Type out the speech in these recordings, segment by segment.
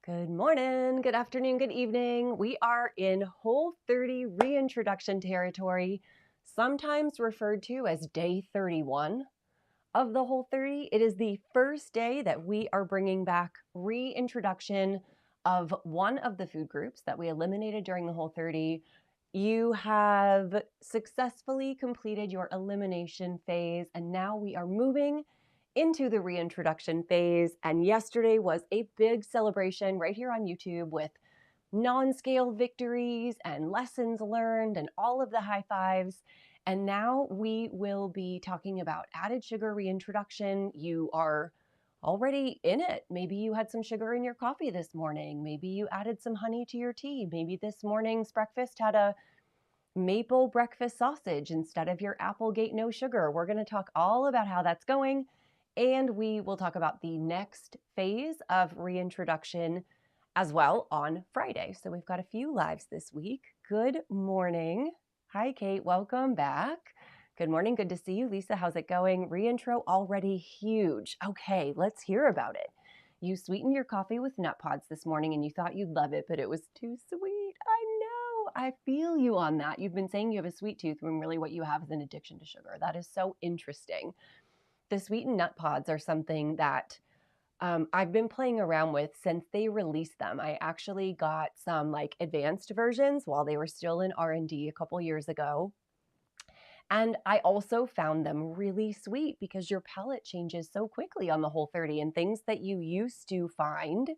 Good morning, good afternoon, good evening. We are in Whole30 Reintroduction territory, sometimes referred to as day 31 of the Whole30. It is the first day that we are bringing back reintroduction of one of the food groups that we eliminated during the Whole30. You have successfully completed your elimination phase, and now we are moving into the reintroduction phase. And yesterday was a big celebration right here on YouTube with non-scale victories and lessons learned and all of the high fives. And now we will be talking about added sugar reintroduction. You are already in it. Maybe you had some sugar in your coffee this morning. Maybe you added some honey to your tea. Maybe this morning's breakfast had a maple breakfast sausage instead of your Applegate no sugar. We're going to talk all about how that's going. And we will talk about the next phase of reintroduction as well on Friday. So we've got a few lives this week. Good morning. Hi, Kate. Welcome back. Good morning. Good to see you. Lisa, how's it going? Reintro already huge. Okay, let's hear about it. You sweetened your coffee with nut pods this morning and you thought you'd love it, but it was too sweet. I know. I feel you on that. You've been saying you have a sweet tooth when really what you have is an addiction to sugar. That is so interesting. The sweetened nut pods are something that I've been playing around with since they released them. I actually got some like advanced versions while they were still in R&D a couple years ago. And I also found them really sweet because your palate changes so quickly on the Whole30, and things that you used to find,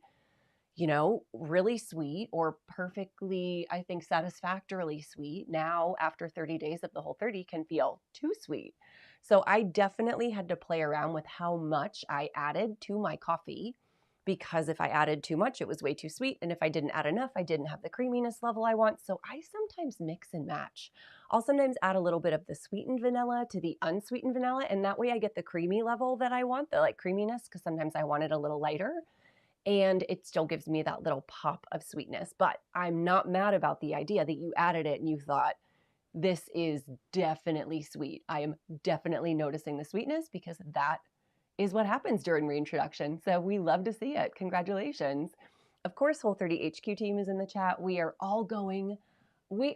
really sweet or perfectly, I think, satisfactorily sweet, now after 30 days of the Whole30 can feel too sweet. So I definitely had to play around with how much I added to my coffee, because if I added too much, it was way too sweet. And if I didn't add enough, I didn't have the creaminess level I want. So I sometimes mix and match. I'll sometimes add a little bit of the sweetened vanilla to the unsweetened vanilla. And that way I get the creamy level that I want, the like creaminess, because sometimes I want it a little lighter. And it still gives me that little pop of sweetness. But I'm not mad about the idea that you added it and you thought, this is definitely sweet. I am definitely noticing the sweetness, because that is what happens during reintroduction. So we love to see it. Congratulations. Of course, Whole30 HQ team is in the chat. We are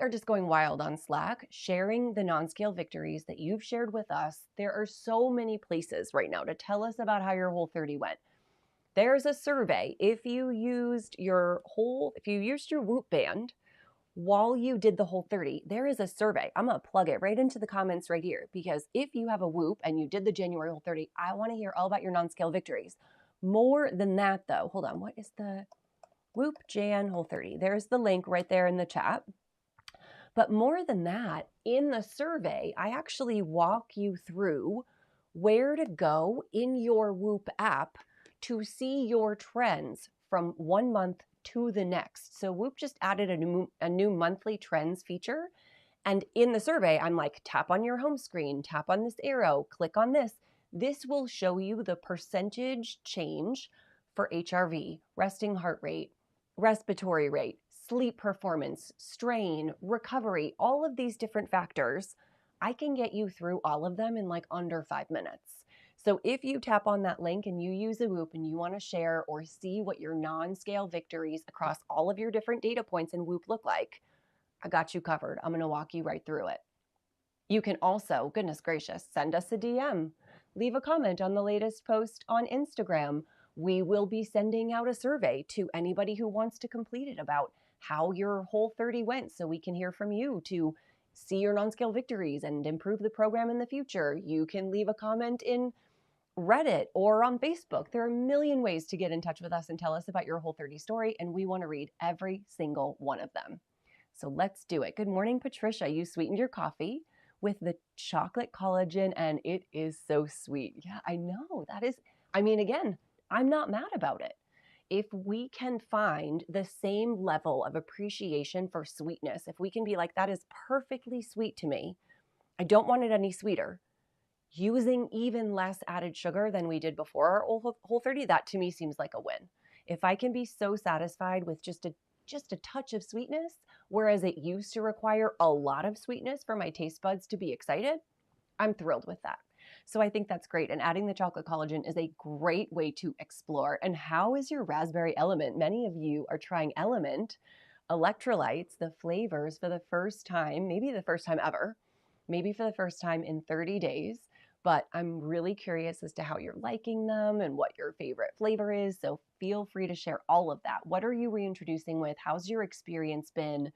just going wild on Slack, sharing the non-scale victories that you've shared with us. There are so many places right now to tell us about how your Whole30 went. There's a survey. If you used your Whoop band while you did the Whole30, there is a survey. I'm going to plug it right into the comments right here, because if you have a Whoop and you did the January Whole30, I want to hear all about your non-scale victories. More than that, though, hold on. What is the Whoop Jan Whole30? There's the link right there in the chat. But more than that, in the survey, I actually walk you through where to go in your Whoop app to see your trends from 1 month to the next. So Whoop just added a new monthly trends feature. And in the survey, I'm like, tap on your home screen, tap on this arrow, click on this. This will show you the percentage change for HRV, resting heart rate, respiratory rate, sleep performance, strain, recovery, all of these different factors. I can get you through all of them in like under 5 minutes. So if you tap on that link and you use a Whoop and you want to share or see what your non-scale victories across all of your different data points in Whoop look like, I got you covered. I'm going to walk you right through it. You can also, goodness gracious, send us a DM. Leave a comment on the latest post on Instagram. We will be sending out a survey to anybody who wants to complete it about how your Whole30 went, so we can hear from you to see your non-scale victories and improve the program in the future. You can leave a comment in Reddit or on Facebook. There are a million ways to get in touch with us and tell us about your Whole30 story, and we want to read every single one of them. So let's do it. Good morning, Patricia. You sweetened your coffee with the chocolate collagen, and it is so sweet. Yeah, I know. Again, I'm not mad about it. If we can find the same level of appreciation for sweetness, if we can be like, that is perfectly sweet to me, I don't want it any sweeter, using even less added sugar than we did before our Whole30, that to me seems like a win. If I can be so satisfied with just a touch of sweetness, whereas it used to require a lot of sweetness for my taste buds to be excited, I'm thrilled with that. So I think that's great. And adding the chocolate collagen is a great way to explore. And how is your raspberry element? Many of you are trying Element electrolytes, the flavors, for the first time, maybe the first time ever, maybe for the first time in 30 days. But I'm really curious as to how you're liking them and what your favorite flavor is. So feel free to share all of that. What are you reintroducing with? How's your experience been?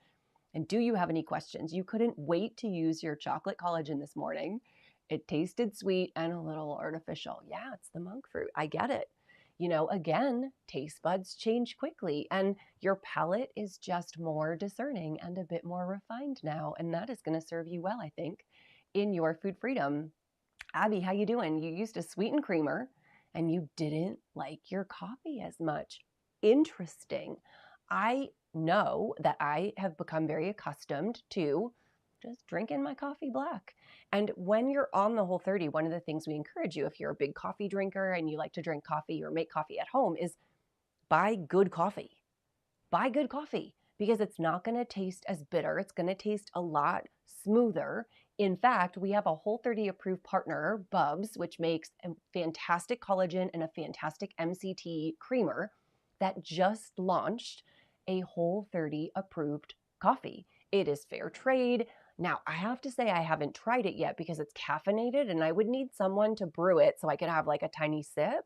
And do you have any questions? You couldn't wait to use your chocolate collagen this morning. It tasted sweet and a little artificial. Yeah, it's the monk fruit. I get it. Again, taste buds change quickly and your palate is just more discerning and a bit more refined now. And that is going to serve you well, I think, in your food freedom. Abby, how you doing? You used a sweetened creamer and you didn't like your coffee as much. Interesting. I know that I have become very accustomed to just drinking my coffee black. And when you're on the Whole30, one of the things we encourage you, if you're a big coffee drinker and you like to drink coffee or make coffee at home, is buy good coffee. Buy good coffee because it's not going to taste as bitter. It's going to taste a lot smoother. In fact, we have a Whole30 approved partner, Bubs, which makes a fantastic collagen and a fantastic MCT creamer that just launched a Whole30 approved coffee. It is fair trade. Now, I have to say I haven't tried it yet because it's caffeinated and I would need someone to brew it so I could have like a tiny sip.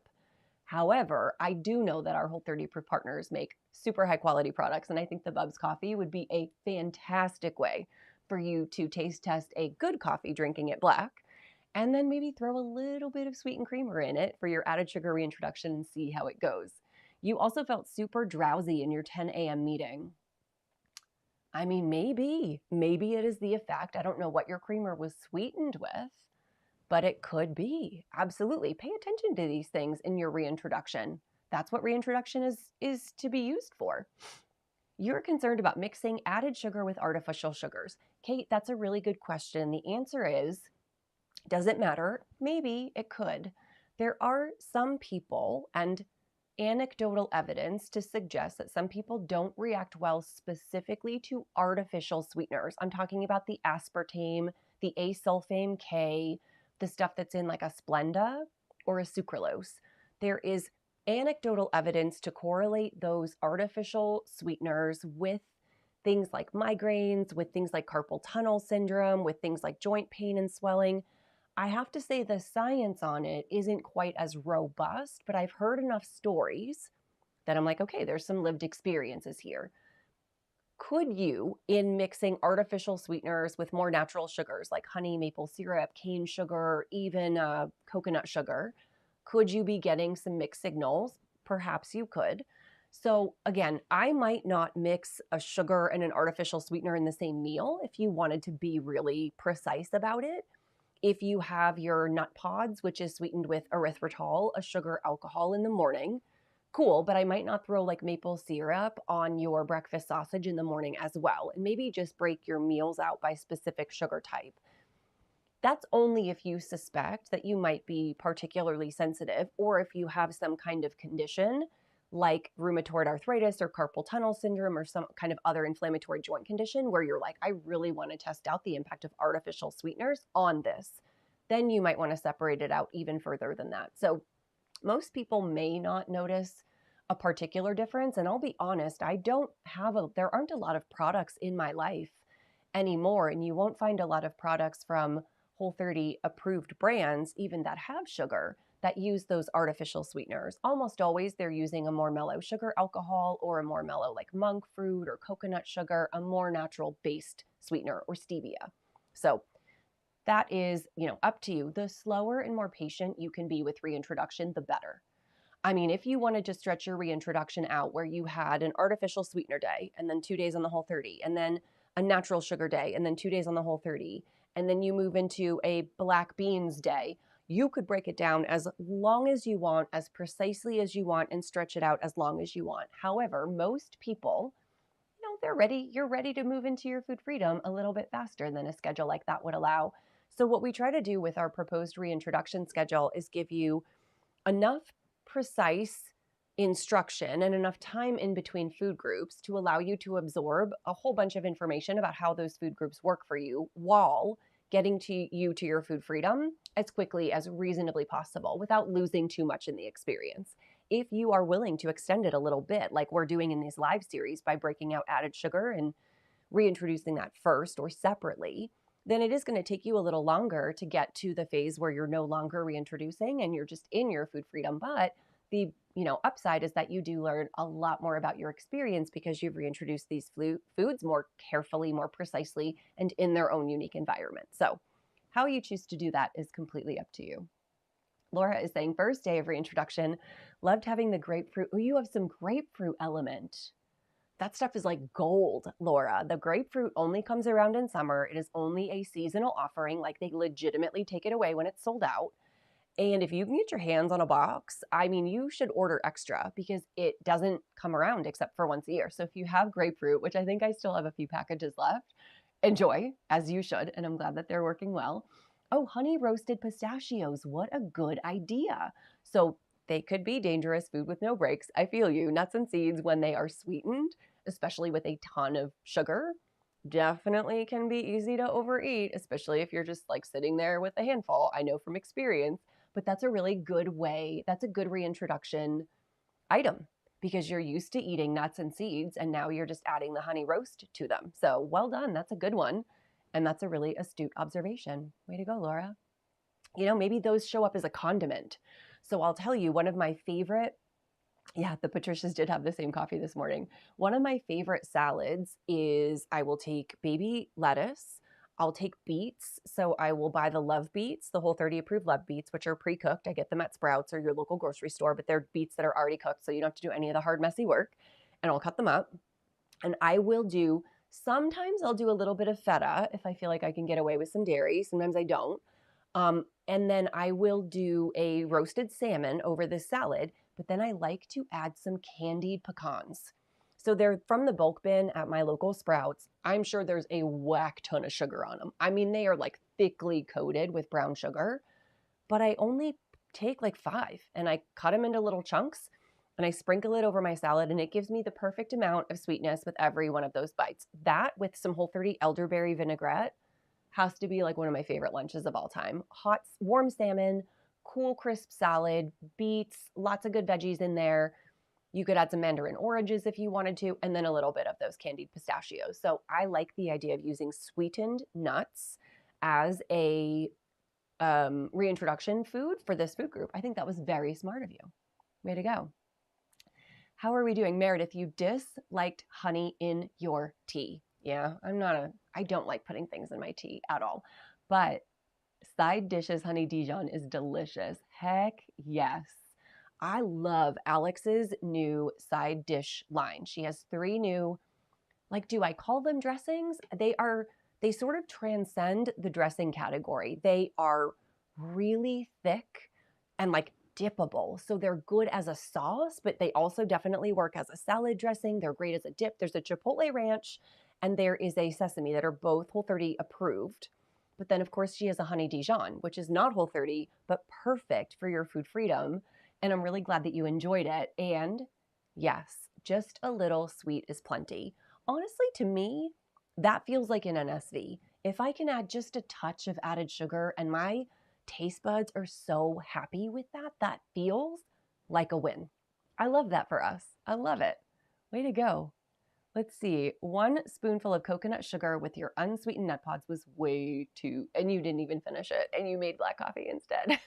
However, I do know that our Whole30 approved partners make super high quality products, and I think the Bubs coffee would be a fantastic way for you to taste test a good coffee drinking it black, and then maybe throw a little bit of sweetened creamer in it for your added sugar reintroduction and see how it goes. You also felt super drowsy in your 10 a.m. meeting. I mean, maybe it is the effect. I don't know what your creamer was sweetened with, but it could be. Absolutely. Pay attention to these things in your reintroduction. That's what reintroduction is to be used for. You're concerned about mixing added sugar with artificial sugars. Kate, that's a really good question. The answer is, does it matter? Maybe it could. There are some people and anecdotal evidence to suggest that some people don't react well specifically to artificial sweeteners. I'm talking about the aspartame, the asulfame K, the stuff that's in like a Splenda or a sucralose. There is anecdotal evidence to correlate those artificial sweeteners with things like migraines, with things like carpal tunnel syndrome, with things like joint pain and swelling. I have to say the science on it isn't quite as robust, but I've heard enough stories that I'm like, okay, there's some lived experiences here. Could you, in mixing artificial sweeteners with more natural sugars like honey, maple syrup, cane sugar, even coconut sugar, could you be getting some mixed signals? Perhaps you could. So again, I might not mix a sugar and an artificial sweetener in the same meal if you wanted to be really precise about it. If you have your nut pods, which is sweetened with erythritol, a sugar alcohol in the morning, cool, but I might not throw like maple syrup on your breakfast sausage in the morning as well. And maybe just break your meals out by specific sugar type. That's only if you suspect that you might be particularly sensitive or if you have some kind of condition like rheumatoid arthritis or carpal tunnel syndrome or some kind of other inflammatory joint condition where you're like, I really want to test out the impact of artificial sweeteners on this, then you might want to separate it out even further than that. So most people may not notice a particular difference. And I'll be honest, there aren't a lot of products in my life anymore. And you won't find a lot of products from Whole30 approved brands, even that have sugar, that use those artificial sweeteners. Almost always they're using a more mellow sugar alcohol or a more mellow like monk fruit or coconut sugar, a more natural based sweetener or stevia. So that is, up to you. The slower and more patient you can be with reintroduction, the better. I mean, if you wanted to stretch your reintroduction out where you had an artificial sweetener day and then 2 days on the Whole30 and then a natural sugar day and then 2 days on the Whole30 and then you move into a black beans day, you could break it down as long as you want, as precisely as you want, and stretch it out as long as you want. However, most people, you're ready to move into your food freedom a little bit faster than a schedule like that would allow. So what we try to do with our proposed reintroduction schedule is give you enough precise instruction and enough time in between food groups to allow you to absorb a whole bunch of information about how those food groups work for you while getting to your food freedom as quickly as reasonably possible without losing too much in the experience. If you are willing to extend it a little bit, like we're doing in these live series by breaking out added sugar and reintroducing that first or separately, then it is going to take you a little longer to get to the phase where you're no longer reintroducing and you're just in your food freedom. But the upside is that you do learn a lot more about your experience because you've reintroduced these foods more carefully, more precisely, and in their own unique environment. So how you choose to do that is completely up to you. Laura is saying, first day of reintroduction, loved having the grapefruit. Oh, you have some grapefruit element. That stuff is like gold, Laura. The grapefruit only comes around in summer. It is only a seasonal offering. Like they legitimately take it away when it's sold out. And if you can get your hands on a box, I mean, you should order extra because it doesn't come around except for once a year. So if you have grapefruit, which I think I still have a few packages left, enjoy, as you should. And I'm glad that they're working well. Oh, honey roasted pistachios. What a good idea. So they could be dangerous food with no breaks. I feel you. Nuts and seeds, when they are sweetened, especially with a ton of sugar, definitely can be easy to overeat, especially if you're just like sitting there with a handful. I know from experience, but that's a really good way. That's a good reintroduction item because you're used to eating nuts and seeds and now you're just adding the honey roast to them. So well done. That's a good one. And that's a really astute observation. Way to go, Laura. Maybe those show up as a condiment. So I'll tell you, one of my favorite, the Patricias did have the same coffee this morning. One of my favorite salads is I will take baby lettuce. I'll take beets. So I will buy the Love Beets, the Whole30 approved Love Beets, which are pre-cooked. I get them at Sprouts or your local grocery store, but they're beets that are already cooked. So you don't have to do any of the hard, messy work. And I'll cut them up. And sometimes I'll do a little bit of feta if I feel like I can get away with some dairy. Sometimes I don't. And then I will do a roasted salmon over this salad, but then I like to add some candied pecans. So they're from the bulk bin at my local Sprouts. I'm sure there's a whack ton of sugar on them. I mean, they are like thickly coated with brown sugar, but I only take like 5 and I cut them into little chunks and I sprinkle it over my salad and it gives me the perfect amount of sweetness with every one of those bites. That with some Whole30 elderberry vinaigrette has to be like one of my favorite lunches of all time. Hot, warm salmon, cool, crisp salad, beets, lots of good veggies in there. You could add some mandarin oranges if you wanted to, and then a little bit of those candied pistachios. So I like the idea of using sweetened nuts as a reintroduction food for this food group. I think that was very smart of you. Way to go. How are we doing? Meredith, you disliked honey in your tea. Yeah, I don't like putting things in my tea at all. But side dishes honey Dijon is delicious. Heck yes. I love Alex's new side dish line. She has 3 new, do I call them dressings? They sort of transcend the dressing category. They are really thick and dippable. So they're good as a sauce, but they also definitely work as a salad dressing. They're great as a dip. There's a Chipotle ranch and there is a sesame that are both Whole30 approved. But then of course she has a honey Dijon, which is not Whole30, but perfect for your food freedom. And I'm really glad that you enjoyed it. And yes, just a little sweet is plenty. Honestly, to me, that feels like an NSV. If I can add just a touch of added sugar and my taste buds are so happy with that, that feels like a win. I love that for us. I love it. Way to go. Let's see. 1 spoonful of coconut sugar with your unsweetened nut pods was way too, and you didn't even finish it, and you made black coffee instead.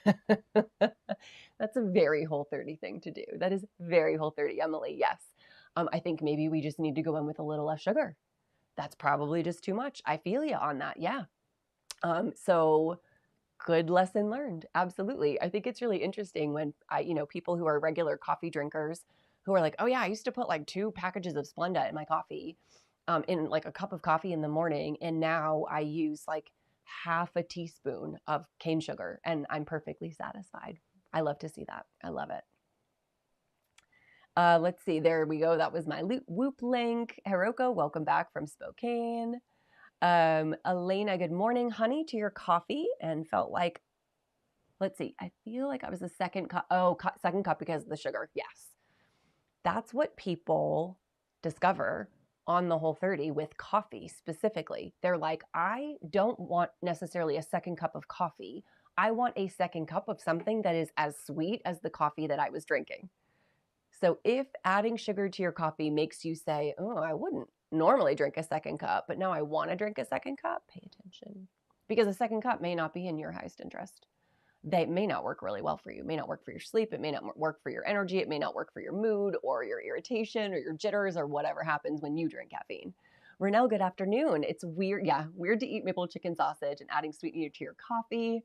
That's a very Whole30 thing to do. That is very Whole30, Emily. Yes. I think maybe we just need to go in with a little less sugar. That's probably just too much. I feel you on that. Yeah. So good lesson learned. Absolutely. I think it's really interesting when people who are regular coffee drinkers who are like, oh yeah, I used to put 2 packages of Splenda in my coffee, in a cup of coffee in the morning. And now I use half a teaspoon of cane sugar and I'm perfectly satisfied. I love to see that. I love it. Let's see. There we go. That was my Whoop link. Hiroko, welcome back from Spokane. Elena, good morning, honey, to your coffee, and felt like, let's see, I feel like I was the second cup. Oh, second cup because of the sugar. Yes. That's what people discover on the Whole30 with coffee specifically. They're like, I don't want necessarily a second cup of coffee. I want a second cup of something that is as sweet as the coffee that I was drinking. So if adding sugar to your coffee makes you say, oh, I wouldn't normally drink a second cup, but now I want to drink a second cup, pay attention. Because a second cup may not be in your highest interest. They may not work really well for you. It may not work for your sleep. It may not work for your energy. It may not work for your mood or your irritation or your jitters or whatever happens when you drink caffeine. Renelle, good afternoon. It's weird. Yeah, weird to eat maple chicken sausage and adding sweetener to your coffee.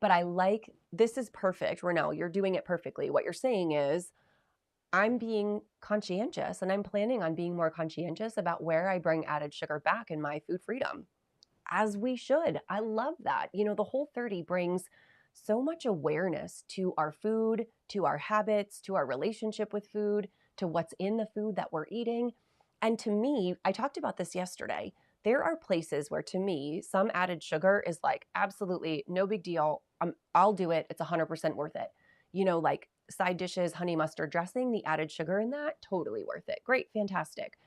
But I like, this is perfect. Renelle, you're doing it perfectly. What you're saying is, I'm being conscientious and I'm planning on being more conscientious about where I bring added sugar back in my food freedom. As we should. I love that. You know, the Whole30 brings so much awareness to our food, to our habits, to our relationship with food, to what's in the food that we're eating. And to me, I talked about this yesterday. There are places where, to me, some added sugar is like absolutely no big deal. I'll do it. It's 100% worth it. You know, like side dishes, honey mustard dressing, the added sugar in that, totally worth it. Great, fantastic.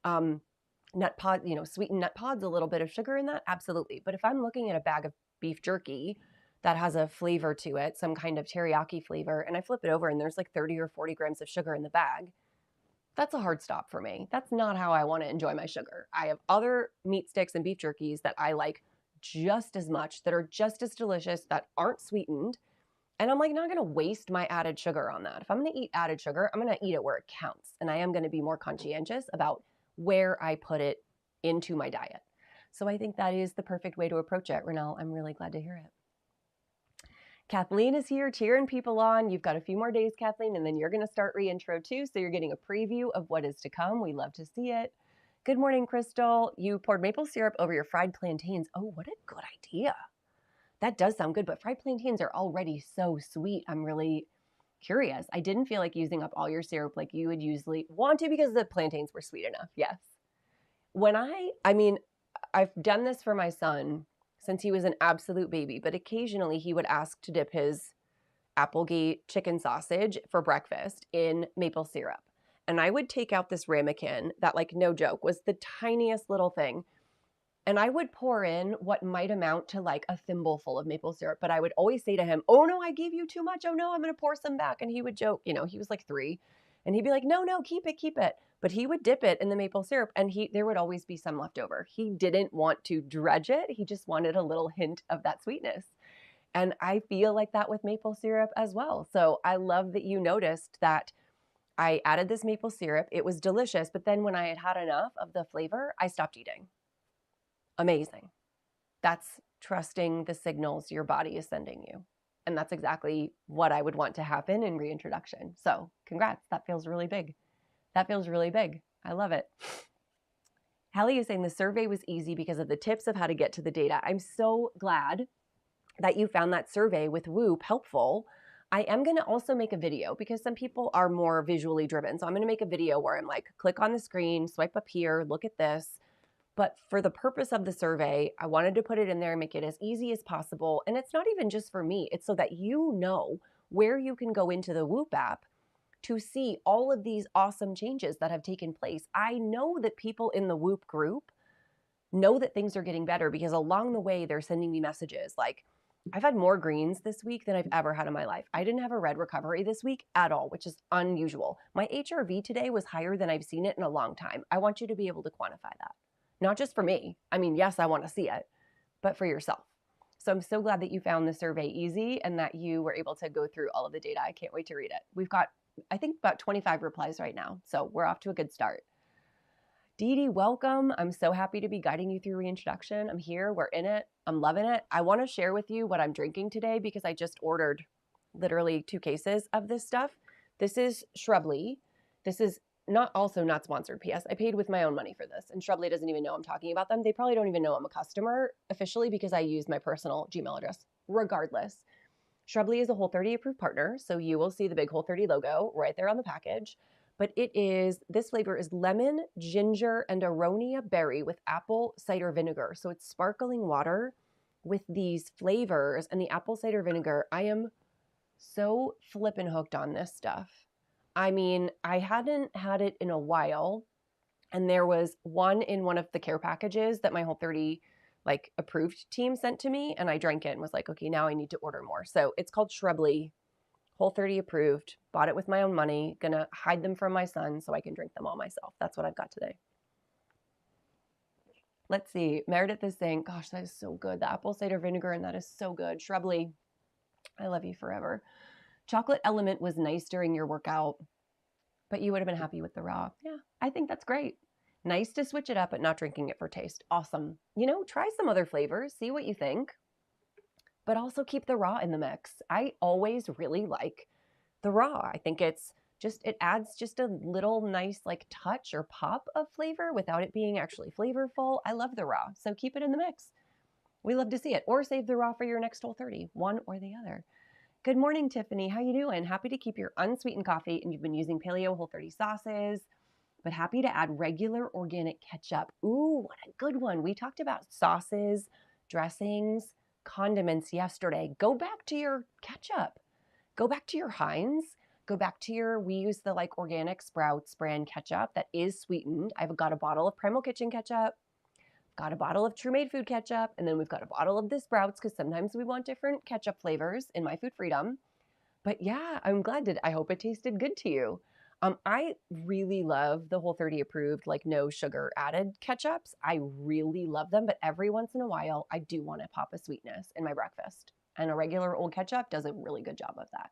Nut pod, you know, sweetened nut pods, a little bit of sugar in that, absolutely. But if I'm looking at a bag of beef jerky that has a flavor to it, some kind of teriyaki flavor, and I flip it over and there's like 30 or 40 grams of sugar in the bag, that's a hard stop for me. That's not how I want to enjoy my sugar. I have other meat sticks and beef jerkies that I like just as much, that are just as delicious, that aren't sweetened. And I'm like, not going to waste my added sugar on that. If I'm going to eat added sugar, I'm going to eat it where it counts. And I am going to be more conscientious about where I put it into my diet. So I think that is the perfect way to approach it. Renelle, I'm really glad to hear it. Kathleen is here cheering people on. You've got a few more days, Kathleen, and then you're going to start reintro too. So you're getting a preview of what is to come. We love to see it. Good morning, Crystal. You poured maple syrup over your fried plantains. Oh, what a good idea. That does sound good, but fried plantains are already so sweet. I'm really curious. I didn't feel like using up all your syrup like you would usually want to because the plantains were sweet enough. Yes. When I mean, I've done this for my son since he was an absolute baby, but occasionally he would ask to dip his Applegate chicken sausage for breakfast in maple syrup. And I would take out this ramekin that, like, no joke, was the tiniest little thing. And I would pour in what might amount to like a thimbleful of maple syrup. But I would always say to him, oh no, I gave you too much. Oh no, I'm going to pour some back. And he would joke, you know, he was like 3. And he'd be like, no, keep it, keep it. But he would dip it in the maple syrup and there would always be some left over. He didn't want to dredge it. He just wanted a little hint of that sweetness. And I feel like that with maple syrup as well. So I love that you noticed that I added this maple syrup. It was delicious. But then when I had had enough of the flavor, I stopped eating. Amazing. That's trusting the signals your body is sending you. And that's exactly what I would want to happen in reintroduction. So congrats. That feels really big. That feels really big. I love it. Hallie is saying the survey was easy because of the tips of how to get to the data. I'm so glad that you found that survey with Whoop helpful. I am going to also make a video because some people are more visually driven. So I'm going to make a video where I'm like, click on the screen, swipe up here, look at this. But for the purpose of the survey, I wanted to put it in there and make it as easy as possible. And it's not even just for me. It's so that you know where you can go into the Whoop app to see all of these awesome changes that have taken place. I know that people in the Whoop group know that things are getting better because along the way, they're sending me messages like, I've had more greens this week than I've ever had in my life. I didn't have a red recovery this week at all, which is unusual. My HRV today was higher than I've seen it in a long time. I want you to be able to quantify that. Not just for me. I mean, yes, I want to see it, but for yourself. So I'm so glad that you found the survey easy and that you were able to go through all of the data. I can't wait to read it. We've got, I think, about 25 replies right now. So we're off to a good start. Dee Dee, welcome. I'm so happy to be guiding you through reintroduction. I'm here. We're in it. I'm loving it. I want to share with you what I'm drinking today because I just ordered literally 2 cases of this stuff. This is Shrubly. This is not sponsored, P.S. I paid with my own money for this, and Shrubly doesn't even know I'm talking about them. They probably don't even know I'm a customer officially because I use my personal Gmail address. Regardless, Shrubly is a Whole30 approved partner, so you will see the big Whole30 logo right there on the package. But this flavor is lemon, ginger, and aronia berry with apple cider vinegar. So it's sparkling water with these flavors and the apple cider vinegar. I am so flippin' hooked on this stuff. I mean, I hadn't had it in a while, And there was one in one of the care packages that my Whole30 like approved team sent to me, and I drank it and was like, okay, now I need to order more. So it's called Shrubly, Whole30 approved, bought it with my own money, gonna hide them from my son so I can drink them all myself. That's what I've got today. Let's see. Meredith is saying, gosh, that is so good. The apple cider vinegar, and that is so good. Shrubly, I love you forever. Chocolate Element was nice during your workout, but you would have been happy with the raw. Yeah, I think that's great. Nice to switch it up, but not drinking it for taste. Awesome. Try some other flavors, see what you think, but also keep the raw in the mix. I always really like the raw. I think it adds just a little nice like touch or pop of flavor without it being actually flavorful. I love the raw, so keep it in the mix. We love to see it. Or save the raw for your next Whole30, one or the other. Good morning, Tiffany. How you doing? Happy to keep your unsweetened coffee, and you've been using paleo Whole30 sauces, but happy to add regular organic ketchup. Ooh, what a good one. We talked about sauces, dressings, condiments yesterday. Go back to your ketchup. Go back to your Heinz. Go back to we use the like organic Sprouts brand ketchup that is sweetened. I've got a bottle of Primal Kitchen ketchup, got a bottle of True Made Food ketchup, and then we've got a bottle of the Sprouts because sometimes we want different ketchup flavors in My Food Freedom. But yeah, I'm glad I hope it tasted good to you. I really love the Whole30 approved, like no sugar added ketchups. I really love them, but every once in a while, I do want to pop a sweetness in my breakfast. And a regular old ketchup does a really good job of that.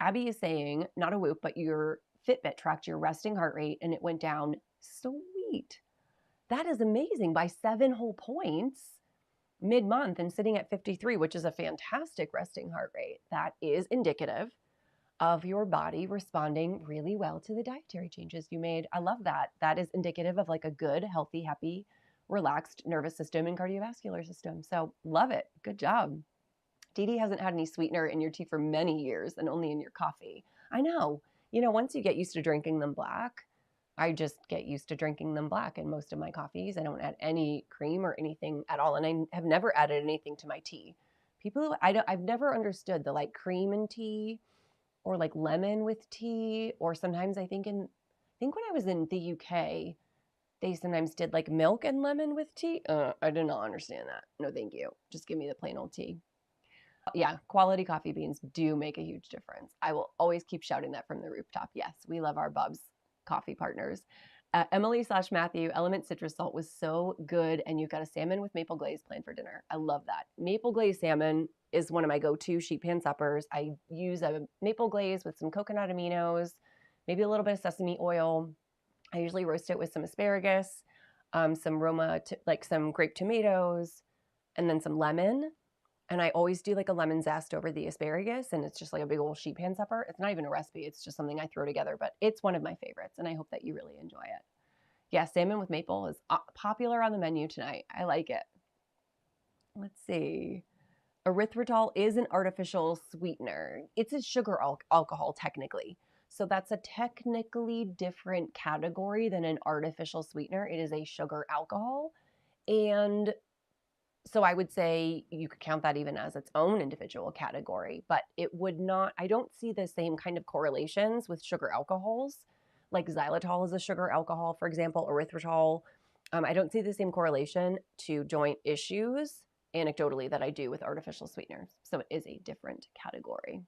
Abby is saying, not a whoop, but your Fitbit tracked your resting heart rate and it went down. Sweet. That is amazing, by 7 whole points mid-month and sitting at 53, which is a fantastic resting heart rate. That is indicative of your body responding really well to the dietary changes you made. I love that. That is indicative of like a good, healthy, happy, relaxed nervous system and cardiovascular system. So love it. Good job. Dee Dee hasn't had any sweetener in your tea for many years and only in your coffee. I know. Once you get used to drinking them black, I just get used to drinking them black in most of my coffees. I don't add any cream or anything at all. And I have never added anything to my tea. I've never understood the like cream in tea or like lemon with tea, or sometimes I think when I was in the UK, they sometimes did like milk and lemon with tea. I do not understand that. No, thank you. Just give me the plain old tea. Yeah, quality coffee beans do make a huge difference. I will always keep shouting that from the rooftop. Yes, we love our Bubs coffee partners. Emily/Matthew, Element Citrus Salt was so good, and you've got a salmon with maple glaze planned for dinner. I love that. Maple glaze salmon is one of my go-to sheet pan suppers. I use a maple glaze with some coconut aminos, maybe a little bit of sesame oil. I usually roast it with some asparagus, some some grape tomatoes, and then some lemon. And I always do like a lemon zest over the asparagus, and it's just like a big old sheet pan supper. It's not even a recipe. It's just something I throw together, but it's one of my favorites, and I hope that you really enjoy it. Yeah, salmon with maple is popular on the menu tonight. I like it. Let's see. Erythritol is an artificial sweetener. It's a sugar alcohol, technically. So that's a technically different category than an artificial sweetener. It is a sugar alcohol. And so I would say you could count that even as its own individual category, but it would not, I don't see the same kind of correlations with sugar alcohols. Like xylitol is a sugar alcohol, for example, erythritol. I don't see the same correlation to joint issues anecdotally that I do with artificial sweeteners. So it is a different category.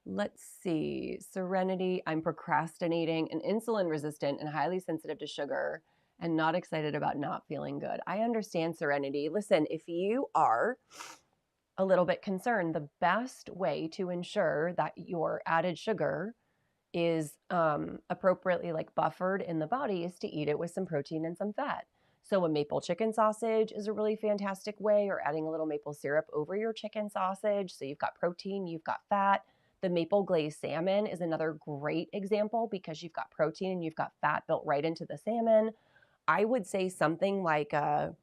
Let's see. Serenity, I'm procrastinating and insulin resistant and highly sensitive to sugar and not excited about not feeling good. I understand, Serenity. Listen, if you are a little bit concerned, the best way to ensure that your added sugar is appropriately like buffered in the body is to eat it with some protein and some fat. So a maple chicken sausage is a really fantastic way, or adding a little maple syrup over your chicken sausage. So you've got protein, you've got fat. The maple glazed salmon is another great example because you've got protein and you've got fat built right into the salmon. I would say something like a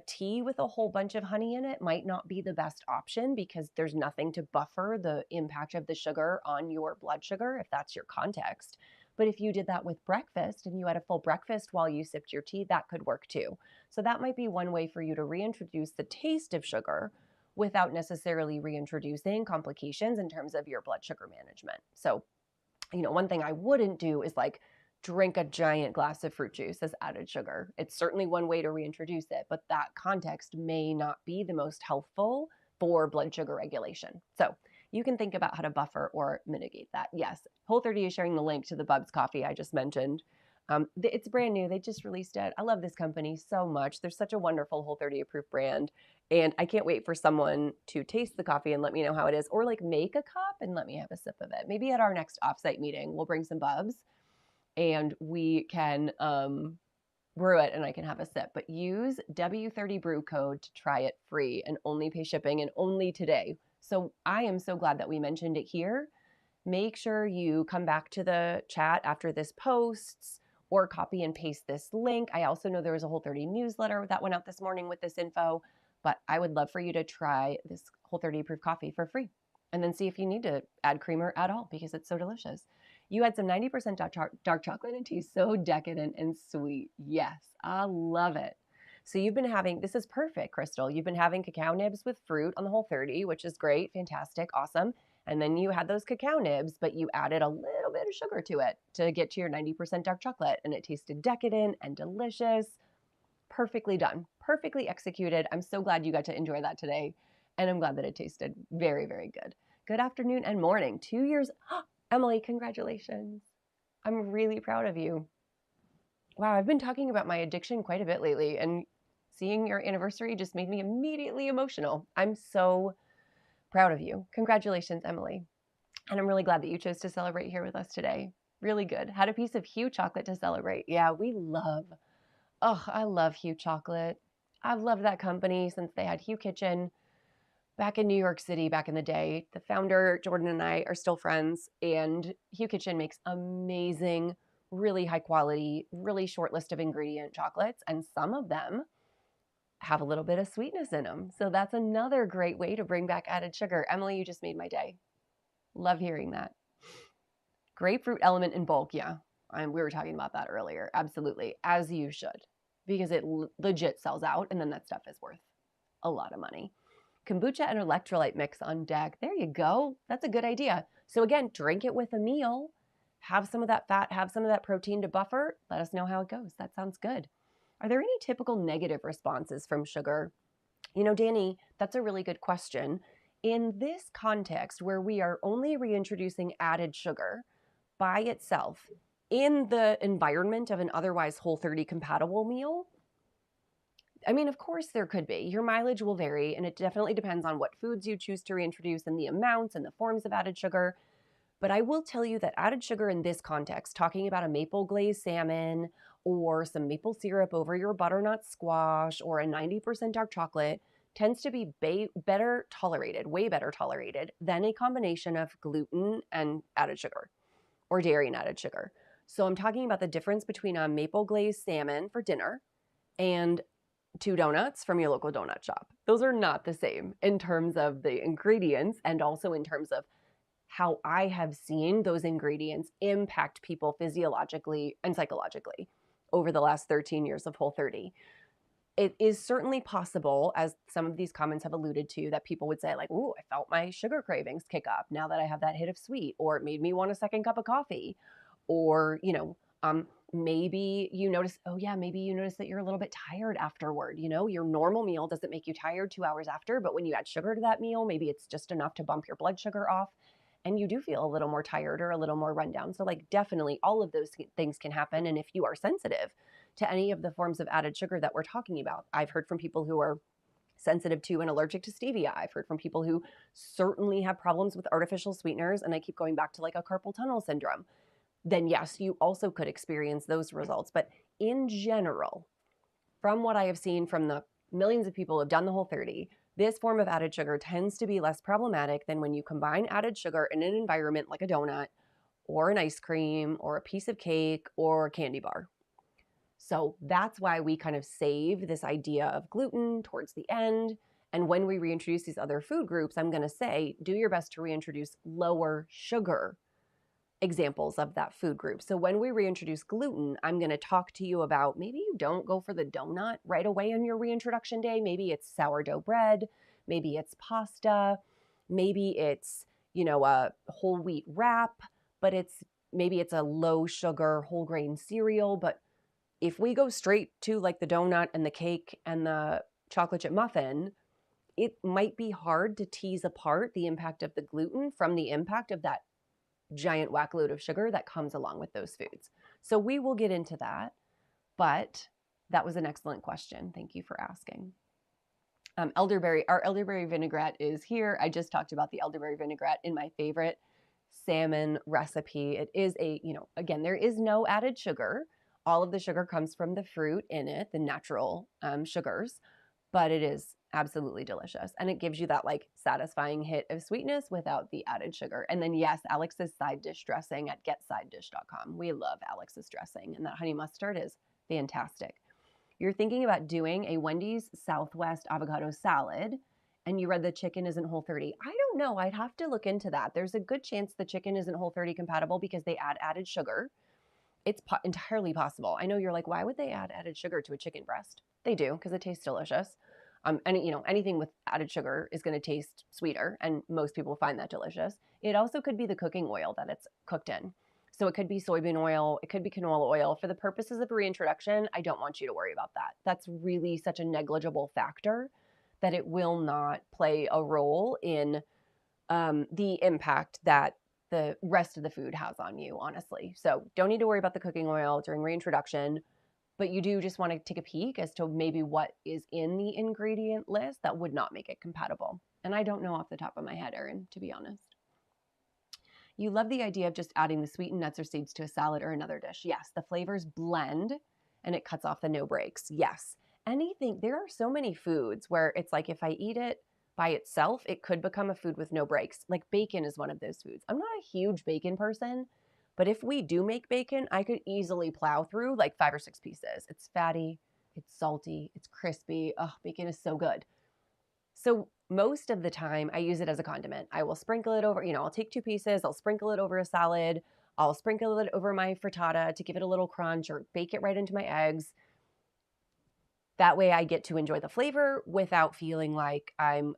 tea with a whole bunch of honey in it might not be the best option because there's nothing to buffer the impact of the sugar on your blood sugar, if that's your context. But if you did that with breakfast and you had a full breakfast while you sipped your tea, that could work too. So that might be one way for you to reintroduce the taste of sugar without necessarily reintroducing complications in terms of your blood sugar management. So, one thing I wouldn't do is like drink a giant glass of fruit juice as added sugar. It's certainly one way to reintroduce it, but that context may not be the most helpful for blood sugar regulation. So you can think about how to buffer or mitigate that. Yes, Whole30 is sharing the link to the Bubs coffee I just mentioned. It's brand new. They just released it. I love this company so much. They're such a wonderful Whole30 approved brand. And I can't wait for someone to taste the coffee and let me know how it is, or like make a cup and let me have a sip of it. Maybe at our next offsite meeting, we'll bring some Bubs and we can brew it and I can have a sip. But use W30 brew code to try it free and only pay shipping, and only today. So I am so glad that we mentioned it here. Make sure you come back to the chat after this posts or copy and paste this link. I also know there was a Whole30 newsletter that went out this morning with this info, but I would love for you to try this Whole30 approved coffee for free and then see if you need to add creamer at all because it's so delicious. You had some 90% dark chocolate and tastes so decadent and sweet. Yes, I love it. So you've been having, this is perfect, Crystal. You've been having cacao nibs with fruit on the Whole30, which is great, fantastic, awesome. And then you had those cacao nibs, but you added a little bit of sugar to it to get to your 90% dark chocolate. And it tasted decadent and delicious. Perfectly done, perfectly executed. I'm so glad you got to enjoy that today. And I'm glad that it tasted very, very good. Good afternoon and morning. 2 years. Emily, congratulations. I'm really proud of you. Wow, I've been talking about my addiction quite a bit lately, and seeing your anniversary just made me immediately emotional. I'm so proud of you. Congratulations, Emily. And I'm really glad that you chose to celebrate here with us today. Really good. Had a piece of Hue chocolate to celebrate. Yeah, I love Hue chocolate. I've loved that company since they had Hue Kitchen back in New York City back in the day. The founder, Jordan, and I are still friends, and Hue Kitchen makes amazing, really high quality, really short list of ingredient chocolates, and some of them have a little bit of sweetness in them. So that's another great way to bring back added sugar. Emily, you just made my day. Love hearing that. Grapefruit element in bulk, yeah. We were talking about that earlier. Absolutely, as you should, because it legit sells out, and then that stuff is worth a lot of money. Kombucha and electrolyte mix on deck. There you go. That's a good idea. So again, drink it with a meal. Have some of that fat, have some of that protein to buffer. Let us know how it goes. That sounds good. Are there any typical negative responses from sugar? You know, Danny, that's a really good question. In this context where we are only reintroducing added sugar by itself in the environment of an otherwise Whole30 compatible meal, I mean, of course there could be. Your mileage will vary, and it definitely depends on what foods you choose to reintroduce and the amounts and the forms of added sugar. But I will tell you that added sugar in this context, talking about a maple glazed salmon or some maple syrup over your butternut squash or a 90% dark chocolate, tends to be better tolerated, way better tolerated than a combination of gluten and added sugar or dairy and added sugar. So I'm talking about the difference between a maple glazed salmon for dinner and 2 donuts from your local donut shop. Those are not the same in terms of the ingredients and also in terms of how I have seen those ingredients impact people physiologically and psychologically over the last 13 years of Whole30. It is certainly possible, as some of these comments have alluded to, that people would say like, ooh, I felt my sugar cravings kick up now that I have that hit of sweet, or it made me want a second cup of coffee, or, maybe you notice, that you're a little bit tired afterward. Your normal meal doesn't make you tired 2 hours after, but when you add sugar to that meal, maybe it's just enough to bump your blood sugar off and you do feel a little more tired or a little more run down. So definitely all of those things can happen. And if you are sensitive to any of the forms of added sugar that we're talking about, I've heard from people who are sensitive to and allergic to stevia. I've heard from people who certainly have problems with artificial sweeteners. And I keep going back to a carpal tunnel syndrome. Then yes, you also could experience those results. But in general, from what I have seen from the millions of people who have done the Whole30, this form of added sugar tends to be less problematic than when you combine added sugar in an environment like a donut or an ice cream or a piece of cake or a candy bar. So that's why we kind of save this idea of gluten towards the end. And when we reintroduce these other food groups, I'm going to say, do your best to reintroduce lower sugar examples of that food group. So when we reintroduce gluten, I'm going to talk to you about maybe you don't go for the donut right away on your reintroduction day. Maybe it's sourdough bread, maybe it's pasta, maybe it's, a whole wheat wrap, but it's maybe it's a low sugar whole grain cereal, but if we go straight to like the donut and the cake and the chocolate chip muffin, it might be hard to tease apart the impact of the gluten from the impact of that giant whack load of sugar that comes along with those foods. So we will get into that, but that was an excellent question. Thank you for asking. Elderberry, our elderberry vinaigrette is here. I just talked about the elderberry vinaigrette in my favorite salmon recipe. It is a, again, there is no added sugar. All of the sugar comes from the fruit in it, the natural sugars, but it is absolutely delicious. And it gives you that like satisfying hit of sweetness without the added sugar. And then yes, Alex's side dish dressing at getsidedish.com. We love Alex's dressing, and that honey mustard is fantastic. You're thinking about doing a Wendy's Southwest avocado salad, and you read the chicken isn't Whole30. I don't know. I'd have to look into that. There's a good chance the chicken isn't Whole30 compatible because they add added sugar. It's entirely possible. I know you're like, why would they add added sugar to a chicken breast? They do, because it tastes delicious. Anything with added sugar is going to taste sweeter, and most people find that delicious. It also could be the cooking oil that it's cooked in. So it could be soybean oil, it could be canola oil. For the purposes of reintroduction, I don't want you to worry about that. That's really such a negligible factor that it will not play a role in the impact that the rest of the food has on you, honestly. So don't need to worry about the cooking oil during reintroduction, but you do just want to take a peek as to maybe what is in the ingredient list that would not make it compatible. And I don't know off the top of my head, Erin, to be honest. You love the idea of just adding the sweetened nuts or seeds to a salad or another dish. Yes, the flavors blend and it cuts off the no breaks. Yes. Anything, there are so many foods where it's like if I eat it by itself, it could become a food with no breaks. Like bacon is one of those foods. I'm not a huge bacon person, but if we do make bacon, I could easily plow through like 5 or 6 pieces. It's fatty, it's salty, it's crispy. Oh, bacon is so good. So most of the time I use it as a condiment. I will sprinkle it over, I'll take 2 pieces, I'll sprinkle it over a salad, I'll sprinkle it over my frittata to give it a little crunch, or bake it right into my eggs. That way I get to enjoy the flavor without feeling like I'm,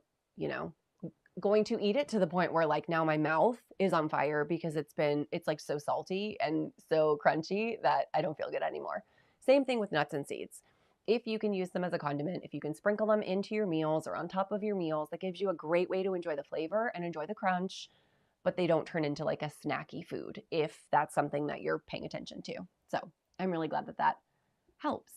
going to eat it to the point where like now my mouth is on fire because it's like so salty and so crunchy that I don't feel good anymore. Same thing with nuts and seeds. If you can use them as a condiment, if you can sprinkle them into your meals or on top of your meals, that gives you a great way to enjoy the flavor and enjoy the crunch, but they don't turn into like a snacky food if that's something that you're paying attention to. So I'm really glad that that helps.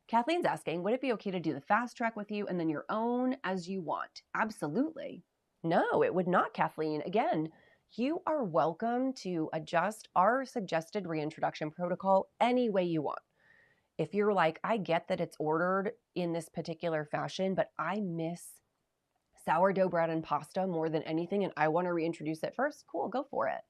Kathleen's asking, would it be okay to do the fast track with you and then your own as you want? Absolutely. No, it would not, Kathleen. Again, you are welcome to adjust our suggested reintroduction protocol any way you want. If you're like, I get that it's ordered in this particular fashion, but I miss sourdough bread and pasta more than anything, and I want to reintroduce it first, cool, go for it.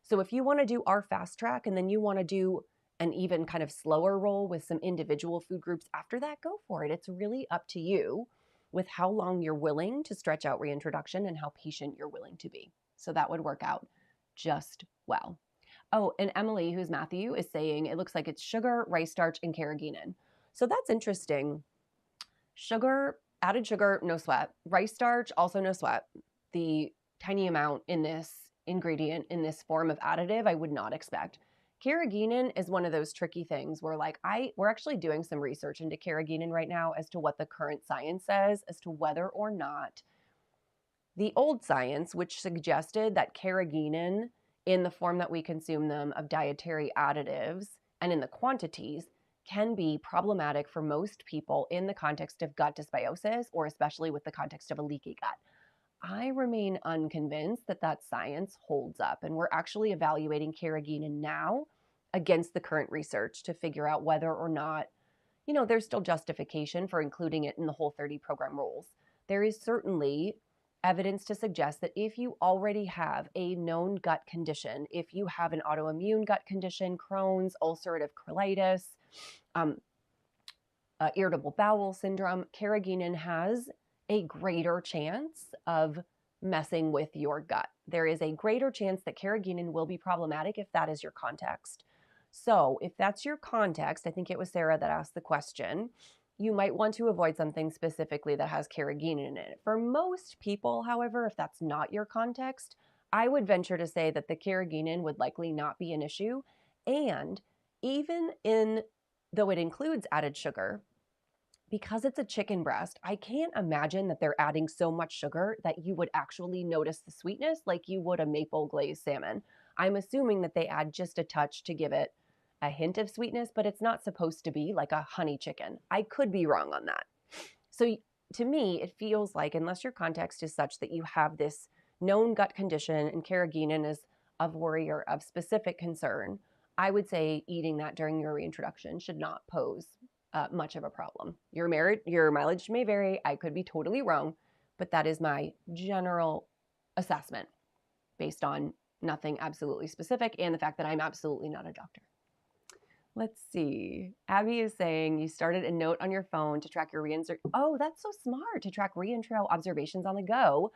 So if you want to do our fast track and then you want to do an even kind of slower roll with some individual food groups after that, go for it. It's really up to you with how long you're willing to stretch out reintroduction and how patient you're willing to be. So that would work out just well. Oh, and Emily, who's Matthew, is saying it looks like it's sugar, rice starch, and carrageenan. So that's interesting. Sugar, added sugar, no sweat. Rice starch, also no sweat. The tiny amount in this ingredient, in this form of additive, I would not expect. Carrageenan is one of those tricky things where like we're actually doing some research into carrageenan right now as to what the current science says as to whether or not the old science, which suggested that carrageenan in the form that we consume them of dietary additives and in the quantities can be problematic for most people in the context of gut dysbiosis, or especially with the context of a leaky gut. I remain unconvinced that that science holds up, and we're actually evaluating carrageenan now against the current research to figure out whether or not, there's still justification for including it in the Whole30 program rules. There is certainly evidence to suggest that if you already have a known gut condition, if you have an autoimmune gut condition, Crohn's, ulcerative colitis, irritable bowel syndrome, carrageenan has a greater chance of messing with your gut. There is a greater chance that carrageenan will be problematic if that is your context. So if that's your context, I think it was Sarah that asked the question, you might want to avoid something specifically that has carrageenan in it. For most people, however, if that's not your context, I would venture to say that the carrageenan would likely not be an issue. And even though it includes added sugar, because it's a chicken breast, I can't imagine that they're adding so much sugar that you would actually notice the sweetness like you would a maple glazed salmon. I'm assuming that they add just a touch to give it a hint of sweetness, but it's not supposed to be like a honey chicken. I could be wrong on that. So to me, it feels like, unless your context is such that you have this known gut condition and carrageenan is of worry or of specific concern, I would say eating that during your reintroduction should not pose much of a problem. Your mileage may vary. I could be totally wrong, but that is my general assessment based on nothing absolutely specific and the fact that I'm absolutely not a doctor. Let's see. Abby is saying you started a note on your phone to track your reintro. Oh, that's so smart, to track reintro observations on the go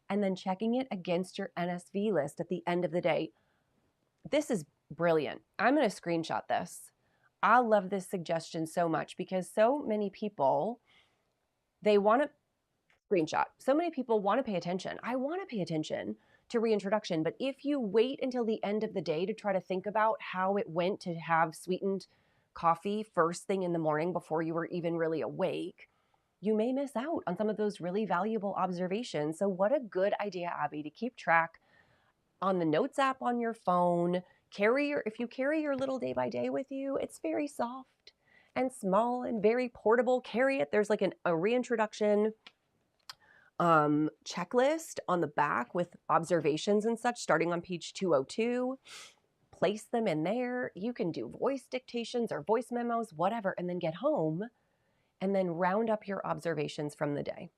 and then checking it against your NSV list at the end of the day. This is brilliant. I'm going to screenshot this. I love this suggestion so much because so many people, they want to screenshot. So many people want to pay attention. I want to pay attention to reintroduction, but if you wait until the end of the day to try to think about how it went to have sweetened coffee first thing in the morning before you were even really awake, you may miss out on some of those really valuable observations. So what a good idea, Abby, to keep track on the Notes app on your phone. If you carry your little day by day with you, it's very soft and small and very portable. Carry it. There's like a reintroduction checklist on the back with observations and such starting on page 202. Place them in there. You can do voice dictations or voice memos, whatever, and then get home and then round up your observations from the day.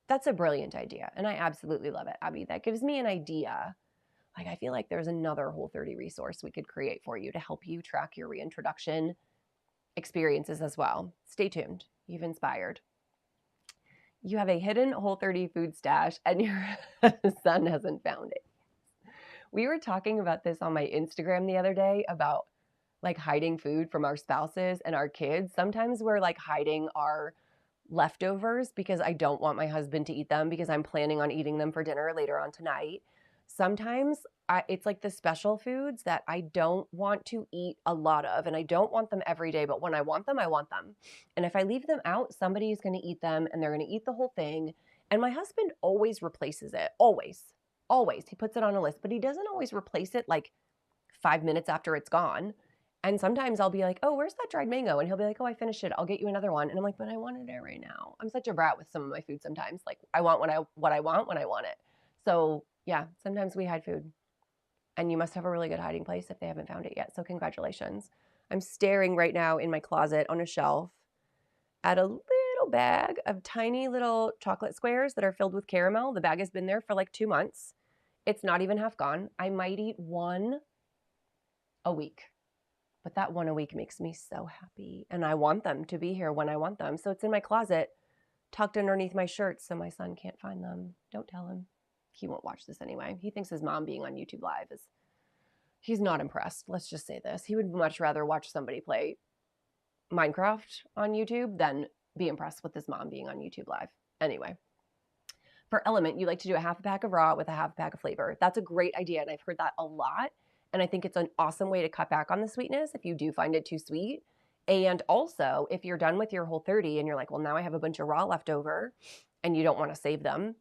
That's a brilliant idea, and I absolutely love it, Abby. That gives me an idea. Like, I feel like there's another Whole30 resource we could create for you to help you track your reintroduction experiences as well. Stay tuned. You've inspired. You have a hidden Whole30 food stash and your son hasn't found it. We were talking about this on my Instagram the other day about like hiding food from our spouses and our kids. Sometimes we're like hiding our leftovers because I don't want my husband to eat them because I'm planning on eating them for dinner later on tonight. Sometimes it's like the special foods that I don't want to eat a lot of, and I don't want them every day, but when I want them, I want them. And if I leave them out, somebody is going to eat them and they're going to eat the whole thing. And my husband always replaces it. Always. Always. He puts it on a list, but he doesn't always replace it like 5 minutes after it's gone. And sometimes I'll be like, oh, where's that dried mango? And he'll be like, oh, I finished it. I'll get you another one. And I'm like, but I wanted it right now. I'm such a brat with some of my food sometimes. Like, I want what I want when I want it. So yeah, sometimes we hide food. And you must have a really good hiding place if they haven't found it yet. So congratulations. I'm staring right now in my closet on a shelf at a little bag of tiny little chocolate squares that are filled with caramel. The bag has been there for like 2 months. It's not even half gone. I might eat one a week. But that one a week makes me so happy. And I want them to be here when I want them. So it's in my closet, tucked underneath my shirt so my son can't find them. Don't tell him. He won't watch this anyway. He thinks his mom being on YouTube Live is... He's not impressed. Let's just say this. He would much rather watch somebody play Minecraft on YouTube than be impressed with his mom being on YouTube Live. Anyway. For Element, you like to do a half a pack of raw with a half a pack of flavor. That's a great idea, and I've heard that a lot. And I think it's an awesome way to cut back on the sweetness if you do find it too sweet. And also, if you're done with your Whole30 and you're like, well, now I have a bunch of raw left over and you don't want to save them,